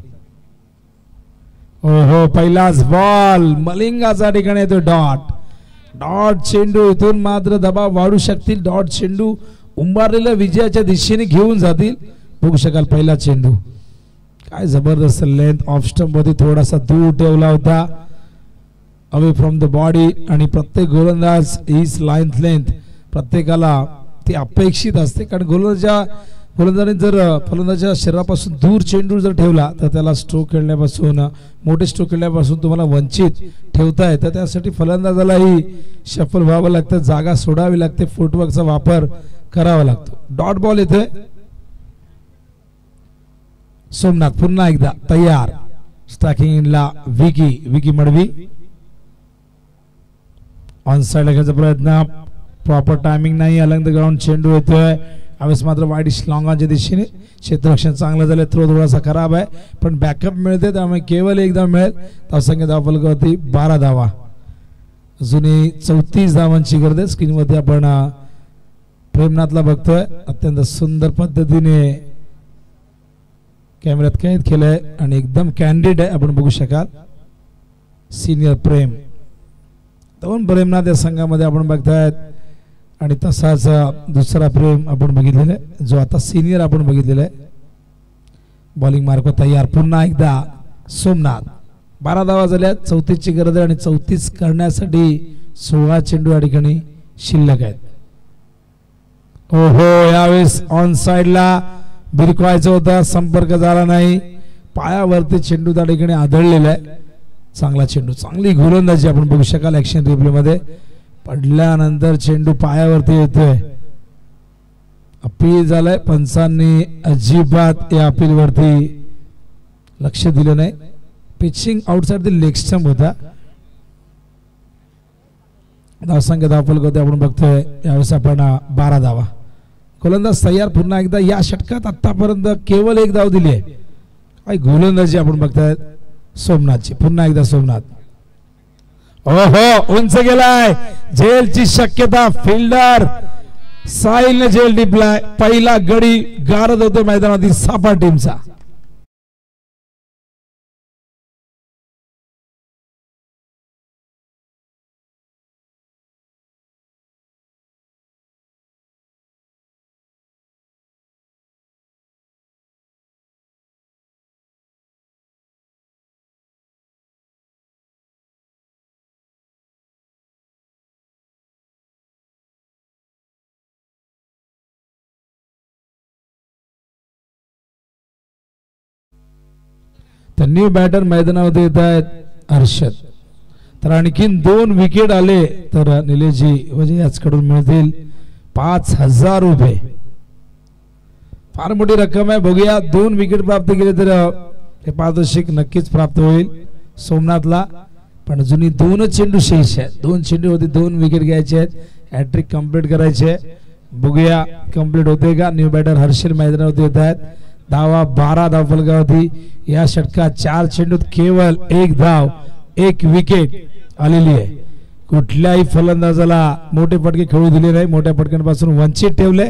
ओहो पहिलाच बॉल मलिंगाचा ठिकाणी येतो. डॉट चेंडू. इथून मात्र दबाव वाढू शकतील. डॉट चेंडू उंबारलेल्या विजयाच्या दिशेने घेऊन जातील. बघू शकाल पहिला चेंडू काय जबरदस्त लेंथ ऑफ स्टंप मध्ये थोडासा दूर ठेवला होता. अवे फ्रॉम द बॉडी आणि प्रत्येक गोलंदाज इज लेंथ प्रत्येकाला ती अपेक्षित असते कारण गोलंदाजाने जर फलंदाजाच्या शरीरापासून दूर चेंडू जर ठेवला तर त्याला स्ट्रोक खेळण्यापासून मोठे स्ट्रोक खेळण्यापासून तुम्हाला वंचित ठेवताय तर त्यासाठी फलंदाजालाही शफल व्हावं लागतं जागा सोडावी लागते फुटवर्कचा वापर करावा लागतो डॉट बॉल येतोय सोमनाथ पुन्हा एकदा तयार स्ट्रायकिंग इनला विकी मडवी ऑन साइड लगायचा प्रयत्न प्रॉपर टायमिंग नाही अलंग द ग्राउंड चेंडू येतोय यावेळेस मात्र वाईट लॉंगाच्या दिशेने क्षेत्ररक्षण चांगलं झालं थ्रो थोडासा खराब आहे पण बॅकअप मिळते त्यामुळे केवळ एकदा मिळेल धावसंख्या धावफलकावरती 12 धावा अजूनही 34 धावांची गरज आहे स्क्रीनवरती आपण प्रेमनाथला बघतोय अत्यंत सुंदर पद्धतीने कॅमेऱ्यात कैद केलंय आणि एकदम कॅन्डिड आहे आपण बघू शकाल सिनियर दोन प्रेमनाथ या संघामध्ये आपण बघतायत आणि तसाच दुसरा प्रेम आपण बघितलेला आहे जो आता सिनियर आपण बघितलेला आहे बॉलिंग मार्क तयार पुन्हा एकदा सोमनाथ 12 धावा झाल्या 34 ची गरज आहे आणि 34 करण्यासाठी 16 चेंडू या ठिकाणी शिल्लक आहेत ओहो यावेळेस ऑन साइडला बिरकवायचं होता संपर्क झाला नाही पायावरती चेंडू त्या ठिकाणी आदळलेला आहे चांगला चेंडू चांगली गोलंदाजी आपण बघू शकाल ऍक्शन रिप्ले मध्ये पडल्यानंतर चेंडू पायावरती येतोय अपील झालंय पंचांनी अजिबात या अपील वरती लक्ष दिलं नाही pitching outside the leg stump होता धावसंख्या धावफलक होते आपण बघतोय यावेळेस आपण 12 धावा गोलंदाज तयार पुन्हा एकदा या षटकात आतापर्यंत केवळ एक धाव दिली आहे काय गोलंदाजी आपण बघताय सोमनाथची पुन्हा एकदा सोमनाथ ओहो उंच गेलाय झेलची शक्यता फिल्डर साहिलने झेल टिपलाय पहिला गडी गारद होतो मैदानातील सापा टीमचा न्यू बॅटर मैदानामध्ये येत आहेत हर्षद तर आणखीन 2 विकेट आले तर निलेशजी म्हणजे याचकडून मिळतील 5,000 रुपये फार मोठी रक्कम आहे बघूया 2 विकेट प्राप्त केले तर हे पारितोषिक नक्कीच प्राप्त होईल सोमनाथला पण अजूनही 2 चेंडू शेष आहेत 2 चेंडू होते 2 विकेट घ्यायचे आहेत हॅट्रिक कंप्लीट करायचे बघूया कंप्लीट होते का न्यू बॅटर हर्षद मैदानावरती येत आहेत धावा 12 धावफलकावरती या षटकात 4 चेंडूत केवळ 1 धाव 1 विकेट आलेली आहे कुठल्याही फलंदाजाला मोठे फटके खेळू दिले नाही मोठ्या फटक्यांपासून वंचित ठेवले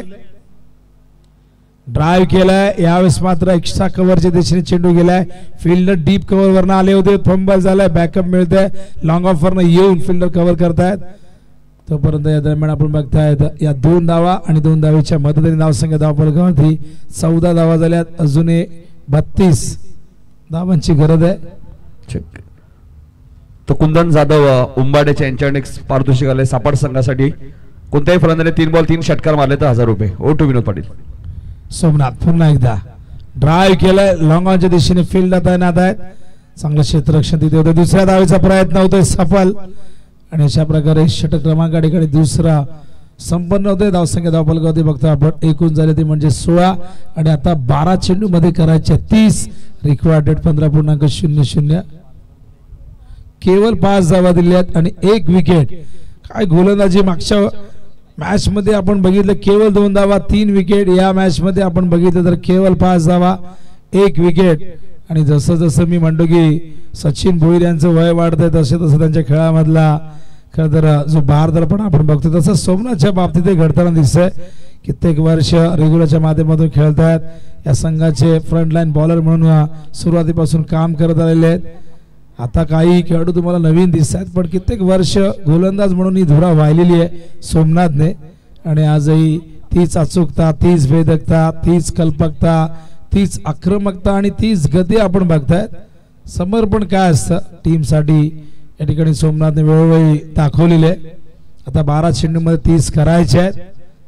ड्राइव्ह केलाय यावेळेस मात्र एक्स्ट्रा कव्हरच्या दिशेने चेंडू गेलाय फिल्डर डीप कव्हर वरनं आले होते फंबल झालाय बॅकअप मिळतंय लॉंग ऑफ वरनं येऊन फिल्डर कव्हर करतायत तोपर्यंत या दरम्यान आपण बघतायत या 2 धावा आणि 2 धावेच्या मदतीने धावसंख्या धावफलकावरती 14 धावा झाल्यात अजूनही 32 धावांची गरज आहे तो कुंदन जाधव उंबाड्याच्या यांच्याकडे पारितोषिक आले सापाड संघासाठी कोणत्याही फलंदाजाने 3 बॉल 3 षटकार मारले तर 1000 रुपये ओ टू विनोद पाटील सोमनाथ पुन्हा एकदा ड्राइव्ह केलाय लॉंग ऑनच्या दिशेने फील्ड तैनात आहेत चांगलं क्षेत्ररक्षण तिथे होतं दुसऱ्या धावेचा प्रयत्न होतोय सफल आणि अशा प्रकारे षटक क्रमांक ठिकाणी दुसरा संपन्न होते धावसंख्या धावफलकावरती बघतो आपण एकूण झाले ते म्हणजे 16 आणि आता 12 चेंडू मध्ये करायचे 30 रिक्वायर्ड 15.00 केवळ 5 धावा दिल्यात आणि 1 विकेट काय गोलंदाजी मागच्या मॅच मध्ये आपण बघितलं केवळ 2 धावा 3 विकेट या मॅच मध्ये आपण बघितलं तर केवळ 5 धावा 1 विकेट आणि जसं जसं मी म्हणतो की सचिन भोईर यांचं वय वाढतंय तसं त्यांच्या खेळामधला खरं तर जो भारदर्पण आपण बघतो तसं सोमनाथच्या बाबतीत घडताना दिसतंय कित्येक वर्ष रेग्युलरच्या माध्यमातून खेळतात या संघाचे फ्रंटलाईन बॉलर म्हणून सुरुवातीपासून काम करत आलेले आहेत आता काही खेळाडू तुम्हाला नवीन दिसत आहेत पण कित्येक वर्ष गोलंदाज म्हणून ही धुरा वाहिलेली आहे सोमनाथने आणि आजही तीच अचूकता तीच भेदकता तीच कल्पकता तीच आक्रमकता आणि तीच गती आपण बघतायत समर्पण काय असतं टीमसाठी या ठिकाणी सोमनाथने वेळोवेळी दाखवलेले आहे. आता 12 चेंडूमध्ये 30 करायचे आहेत.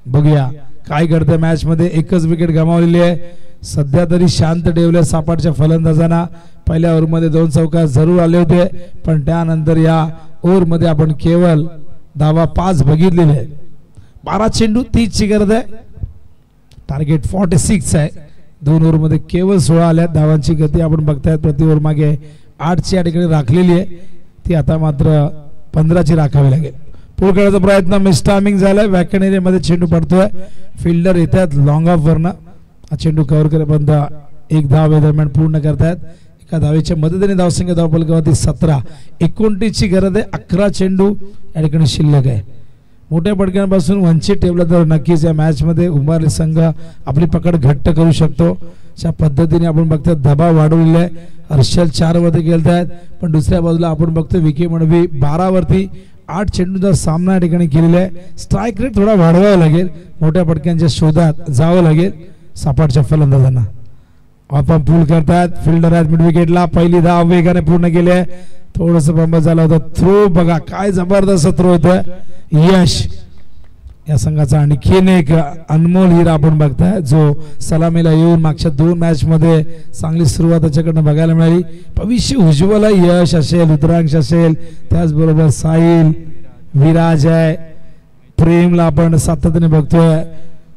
बघूया काय घडतं मॅच मध्ये. एकच विकेट गमावलेली आहे. सध्या तरी शांत ठेवले सापाडच्या फलंदाजांना. पहिल्या ओव्हरमध्ये 2 चौकार जरूर आले होते, पण त्यानंतर या ओव्हरमध्ये आपण केवळ धावा 5 बघितलेले आहेत. 12 चेंडू 30 ची गरज आहे. टार्गेट 46 आहे. 2 ओव्हरमध्ये केवळ 16 आल्या. धावांची गती आपण बघतायत प्रति ओव्हर मागे 8 ची या ठिकाणी राखलेली आहे. ती आता मात्र 15 ची राखावी लागेल. पुढे खेळायचा प्रयत्न मिसटायमिंग झालाय. वॅकन एरियामध्ये चेंडू पडतोय. फिल्डर येतात लॉंग ऑफ वरनं. हा चेंडू कव्हर करेपर्यंत 1 धाव या दरम्यान पूर्ण करतायत. एका धावेच्या मदतीने धावसंख्या धावफलकावरती 17. 29 ची गरज आहे. 11 चेंडू या ठिकाणी शिल्लक आहे. मोठ्या पडक्यांपासून वंचित ठेवलं तर नक्कीच या मॅच मध्ये उभारले संघ आपली पकड घट्ट करू शकतो. अशा पद्धतीने आपण बघतो दबाव वाढवलेला आहे. हर्षल 4 वरती खेळतायत, पण दुसऱ्या बाजूला आपण बघतो विकी मडवी 12 वरती 8 चेंडूचा सामना या ठिकाणी केलेला आहे. स्ट्राईक रेट थोडा वाढवावा लागेल. मोठ्या पडक्यांच्या शोधात जावं लागेल सापाडच्या फलंदाजांना. आपण पूल करतात. फिल्डर आहेत मिड विकेटला. पहिली धाव वेगाने पूर्ण केली आहे. थोडस बंब झाला होता. थ्रो बघा काय जबरदस्त थ्रो होतोय. यश या संघाचा आणखीन एक अनमोल हिरा आपण बघताय, जो सलामीला येऊन मागच्या 2 मॅच मध्ये चांगली सुरुवात त्याच्याकडनं बघायला मिळाली. भविष्य उज्ज्वल आहे. यश असेल, रुद्रांश असेल, त्याचबरोबर साहिल, विराज आहे, प्रेमला आपण सातत्याने बघतोय.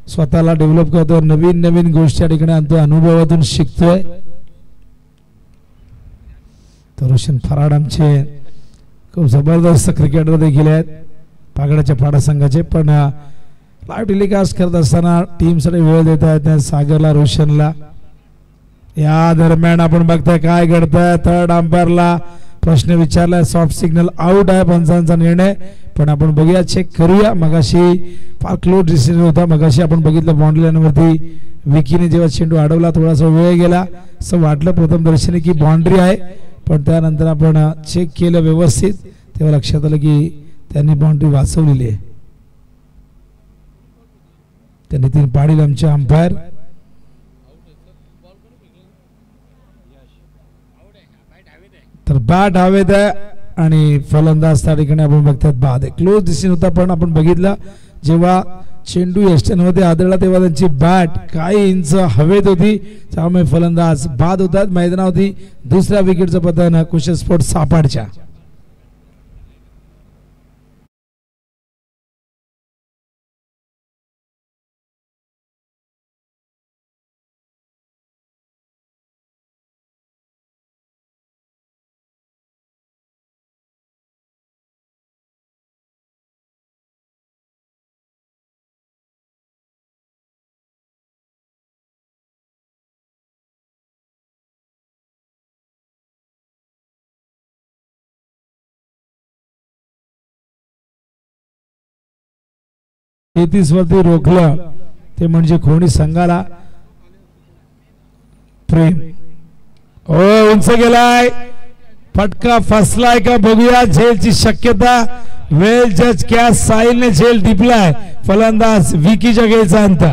स्वतःला डेव्हलप करतोय. नवीन नवीन गोष्टी या ठिकाणी आणतोय. अनुभवातून शिकतोय. तर रोशन फराड आमचे खूप जबरदस्त क्रिकेटर देखील आहेत पागडाच्या पाडा संघाचे. पण लाईव्ह टेलिकास्ट करत असताना टीम साठी वेळ देत आहेत सागरला, रोशनला. या दरम्यान आपण बघताय काय घडतंय. थर्ड अंपायरला प्रश्न विचारलाय. सॉफ्ट सिग्नल आउट आहे पंचांचा निर्णय. पण आपण बघूया, चेक करूया. मगाशी फार क्लोज डिसिजन होता. मगाशी आपण बघितलं बाउंड्री लाईनवरती विकीने जेव्हा चेंडू अडवला थोडासा वेळ गेला असं वाटलं प्रथम दर्शनी की बाउंड्री आहे, पण त्यानंतर आपण चेक केलं व्यवस्थित तेव्हा लक्षात आलं की त्यांनी बाउंड्री वाचवलेली आहे. त्या नितीन पाटील आमचे अंपायर. तर बॅट हवेत आहे आणि फलंदाज त्या ठिकाणी आपण बघतात बाद आहे. क्लोज डिसिजन होता, पण आपण बघितलं जेव्हा चेंडू यष्टनमध्ये आदळला तेव्हा त्यांची बॅट काही इंच हवेत होती, त्यामुळे फलंदाज बाद होतात. मैदानावरती दुसऱ्या विकेटचं पतन कुशल स्पोर्ट सापाडच्या. वरती रोखलं ते म्हणजे खोणी संघाला. प्रेम उंच गेलाय. फटका फसलाय का बघूया. झेलची शक्यता. वेल जज क्या साहिलने झेल टिपलाय. फलंदाज विकी जगेचा अंत.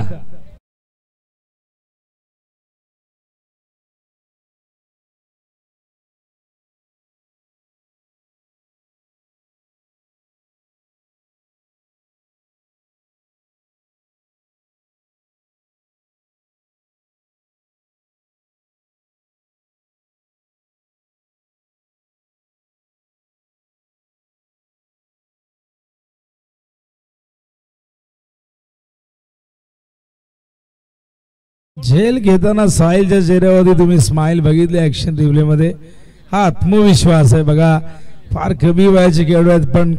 झेल घेताना साहिलच्या चेहऱ्यावरती तुम्ही स्माइल बघितली ऍक्शन रिप्ले मध्ये. हा आत्मविश्वास आहे बघा. फार कमी वयाचे खेळाडू आहेत, पण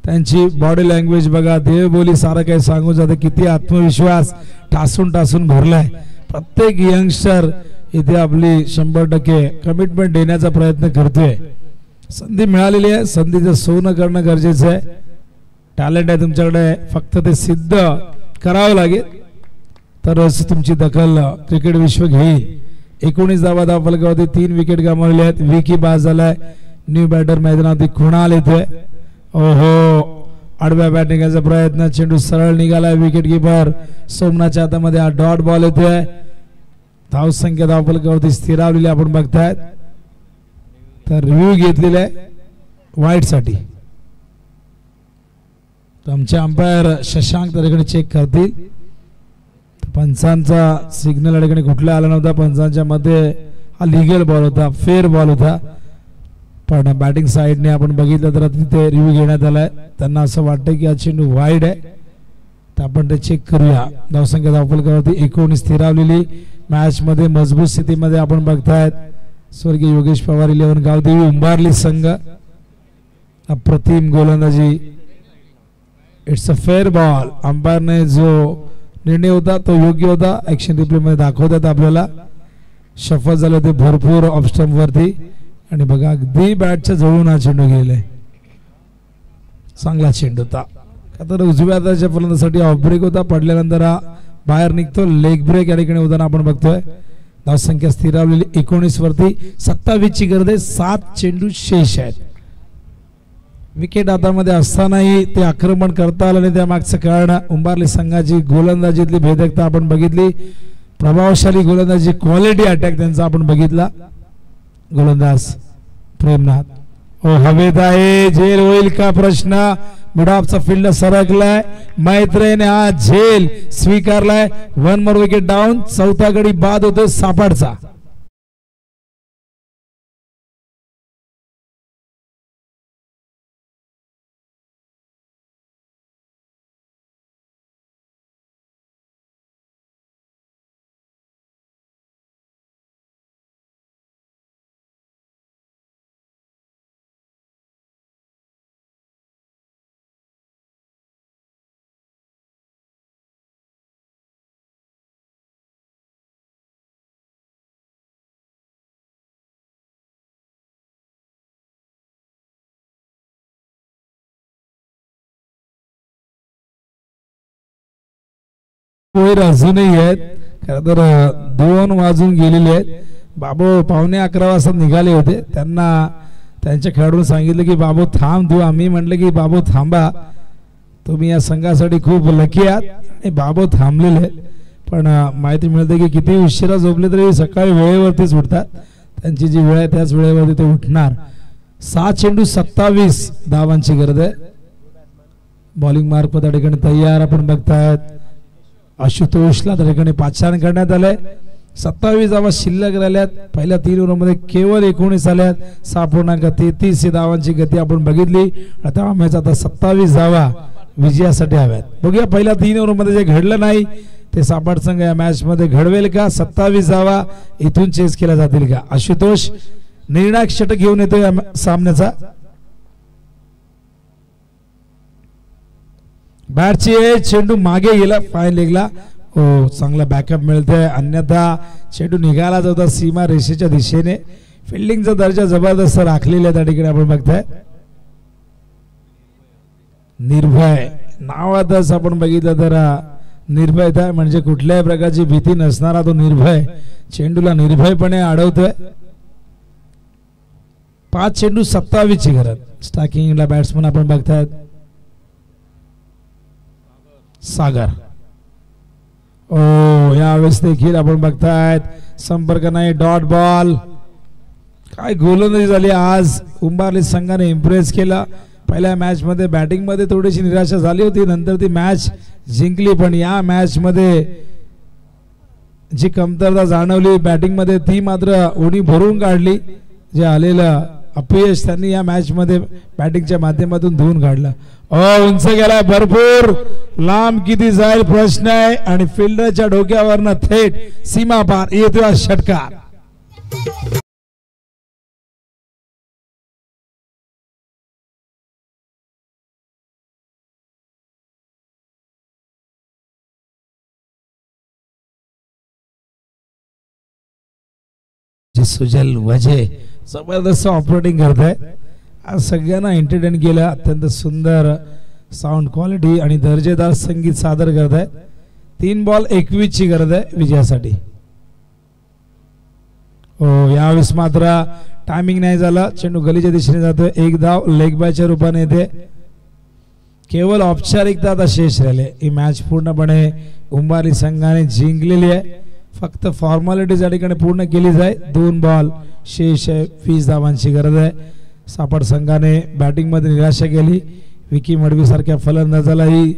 त्यांची बॉडी लँग्वेज बघा, देहबोली सारं काही सांगून जाते. किती आत्मविश्वास टासून टासून भरलाय. प्रत्येक यंगस्टर इथे आपली 100% कमिटमेंट देण्याचा प्रयत्न करतोय. संधी मिळालेली आहे, संधीचं सोनं करणं गरजेचं आहे. टॅलेंट आहे तुमच्याकडे, फक्त ते सिद्ध करावं लागेल तरच तुमची दखल क्रिकेट विश्व घेईल. 19 धावा धावफलकावरती 3 विकेट गमावले आहेत. विकी बाद झालाय. न्यू बॅटर मैदानावरती कुणाल येतोय. ओहो, आडव्या बॅटिंगचा प्रयत्न. चेंडू सरळ निघालाय. विकेट कीपर सोमनाथच्या हातामध्ये हा डॉट बॉल येतोय. धावसंख्या धावफलकावरती स्थिरावलेली आपण बघतायत. तर रिव्ह्यू घेतलेला आहे. वाईट साठी. आमचे अंपायर शशांक त्या ठिकाणी चेक करतील. पंचांचा सिग्नल या ठिकाणी कुठला आला नव्हता. पंचांच्या मध्ये हा लिगल बॉल होता, फेअर बॉल होता. पण बॅटिंग साईडने आपण बघितलं तर तिथे रिव्ह्यू घेण्यात आलाय. त्यांना असं वाटतं की हा चेंडू वाईड आहे, तर आपण ते चेक करूया. धावसंख्या धावफलकावरती 19 स्थिरावलेली. मॅच मध्ये मजबूत स्थितीमध्ये आपण बघतायत स्वर्गीय योगेश पवार 11 गावदेवी उंबारली संघ. अप्रतिम गोलंदाजी. It's a fair ball. अंपायरने जो निर्णय होता तो योग्य होता. ऍक्शन रिप्ले मध्ये दाखवतात आपल्याला. सफल झाले होते भरपूर ऑफ स्टंप वरती आणि बघा अगदी बॅटच्या जवळून हा चेंडू गेलेला. चांगला चेंडू होता. तर उजव्या हाताच्या फलंदाजासाठी ऑफ ब्रेक होता. पडल्यानंतर हा बाहेर निघतो. लेग ब्रेक या ठिकाणी होताना आपण बघतोय. धावसंख्या स्थिरावलेली 19 वरती. 27 ची गरज आहे. 7 चेंडू शेष आहेत. विकेट हातामध्ये असतानाही ते आक्रमण करता आलं नाही. त्यामागचं कारण उंबारली संघाची गोलंदाजीतली भेदकता आपण बघितली. प्रभावशाली गोलंदाजी क्वालिटी अटॅक त्यांचा आपण बघितला. गोलंदाज प्रेमनाथ ओ हवेत आहे. झेल होईल का प्रश्न. मिडऑफचा फील्ड सरकलाय. मैत्रेने हा झेल स्वीकारलाय. 1 मोर विकेट डाऊन. चौथा गडी बाद होतो सापाडचा. अजूनही आहेत. खरं तर 2 वाजून गेलेले आहेत. बाबू 11:15 वाजता निघाले होते. त्यांना त्यांच्या खेळाडूंनी सांगितलं की बाबू थांब तू. आम्ही म्हटलं की बाबू थांबा, तुम्ही या संघासाठी खूप लकी आहात. आणि बाबू थांबलेले. पण माहिती मिळते की किती उशिरा झोपले तरी सकाळी वेळेवरतीच उठतात. त्यांची जी वेळ आहे त्याच वेळेवरती ते उठणार. 7 चेंडू 27 धावांची गरज आहे. बॉलिंग मार्क त्या ठिकाणी तयार आपण बघतायत. आशुतोषला त्या ठिकाणी पाचारण करण्यात आलंय. 27 धावा शिल्लक राहिल्यात. पहिल्या 3 ओव्हरमध्ये केवळ 19 आल्यात. 6.33 धावांची गती आपण बघितली. आता मॅच आता 27 धावा विजयासाठी हव्यात. बघूया पहिल्या 3 ओव्हरमध्ये जे घडलं नाही ते सापाड संघ या मॅच मध्ये घडवेल का. 27 धावा इथून चेस केल्या जातील का. आशुतोष निर्णायक षटक घेऊन येतो या सामन्याचा. बॅटची चेंडू मागे गेला फाईन लेगला. हो चांगला बॅकअप मिळतोय. अन्यथा चेंडू निघाला होता सीमा रेषेच्या दिशेने. फिल्डिंगचा दर्जा जबरदस्त राखलेला त्या ठिकाणी आपण बघताय. निर्भय नावातच आपण बघितलं तर निर्भयता म्हणजे कुठल्याही प्रकारची भीती नसणारा तो निर्भय चेंडूला निर्भयपणे अडवतोय. 5 चेंडू 27 ची गरज. स्टार्टिंगला बॅट्समन आपण बघतायत सागर. ओ यावेळेस देखील आपण बघतायत संपर्क नाही. Dot ball. काय गोलंदाजी झाली आज. उंबारली संघाने इम्प्रेस केला. पहिल्या मॅच मध्ये बॅटिंग मध्ये थोडीशी निराशा झाली होती. नंतर ती मॅच जिंकली. पण या मॅच मध्ये जी कमतरता जाणवली बॅटिंग मध्ये ती मात्र उडी भरून काढली. जे आलेलं अपयश त्यांनी या मॅच मध्ये बॅटिंगच्या माध्यमातून धुवून काढलं. उंच गेलाय भरपूर. लांब किती जाईल प्रश्न आहे. आणि फिल्डरच्या डोक्यावरनं थेट सीमा पार येतोय षटकार. सुजल वजे जबरदस्त ऑपरेटिंग करत आहे. आज सगळ्यांना एंटरटेन केलं. अत्यंत सुंदर साऊंड क्वालिटी आणि दर्जेदार संगीत सादर करत आहे. 3 बॉल 21 ची गरज आहे विजयासाठी. हो यावेळेस मात्र टायमिंग नाही झाला. चेंडू गलीच्या दिशेने जातोय. 1 धाव लेग बायच्या रूपाने येते. केवळ औपचारिकता आता शेष राहिले. ही मॅच पूर्णपणे उंबारली संघाने जिंकलेली आहे. फक्त फॉर्मॅलिटी या ठिकाणी पूर्ण केली जाईल. 2 बॉल शेष आहे. 20 धावांची गरज आहे. सापड संघाने बॅटिंग मध्ये निराशा केली. विकी मडवी सारख्या फलंदाजालाही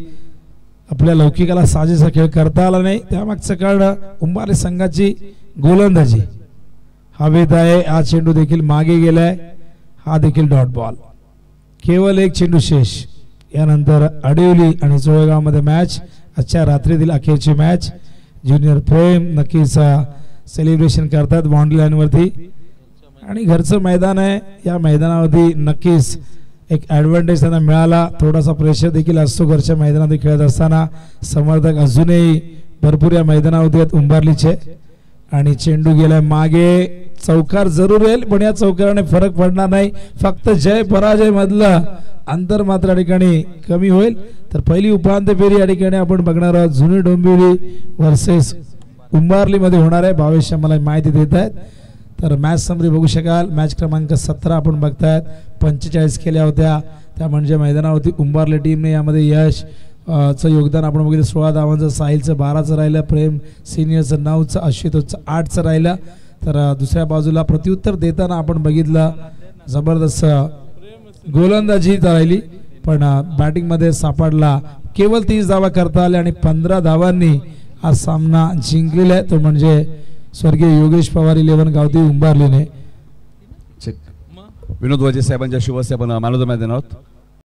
आपल्या लौकिकाला साजेसा खेळ करता आला नाही. त्यामागचं कारण उंबारली संघाची गोलंदाजी हवेत आहे. हा चेंडू देखील मागे गेलाय. हा देखील डॉट बॉल. केवळ एक चेंडू शेष. यानंतर अडिवली आणि चोळगाव मध्ये मॅच. आजच्या रात्रीतील अखेरची मॅच. ज्युनियर प्रेम नक्कीच सेलिब्रेशन करतात बाउंड्री लाईन वरती आणि घरचं मैदान आहे. या मैदानावरती नक्कीच एक ॲडव्हान्टेज त्यांना मिळाला. थोडासा प्रेशर देखील असतो घरच्या मैदानात खेळत असताना. समर्थक अजूनही भरपूर या मैदानावरती आहेत उंबारलीचे. आणि चेंडू गेलाय मागे. चौकार जरूर येईल पण या चौकाराने फरक पडणार नाही. फक्त जय पराजय मधलं अंतर मात्र या ठिकाणी कमी होईल. तर पहिली उपांत्य फेरी या ठिकाणी आपण बघणार आहोत. जुनी डोंबिवली वर्सेस उंबारली मध्ये होणार आहे. भावेश मला माहिती देत आहेत. तर मॅच समरी बघू शकाल. मॅच क्रमांक 17 आपण बघतायत. 45 केल्या होत्या त्या म्हणजे मैदानावरती उंबारली टीमने. यामध्ये यश चं योगदान आपण बघितलं 16 धावांचं. साहिलचं 12चं राहिलं. प्रेम सिनियरचं 9चं. आशुतोषचं 8चं राहिलं. तर दुसऱ्या बाजूला प्रत्युत्तर देताना आपण बघितलं जबरदस्त गोलंदाजी राहिली पण बॅटिंग मध्ये सापडला. केवळ 30 धावा करता आल्या आणि 15 धावांनी हा सामना जिंकलेला आहे. तो म्हणजे स्वर्गीय योगेश पवार 11 गावठी उंबारलीने. विनोद वजे साहेबांच्या शुभ हस्ते आपण मॅन ऑफ द मॅच देणार आहोत.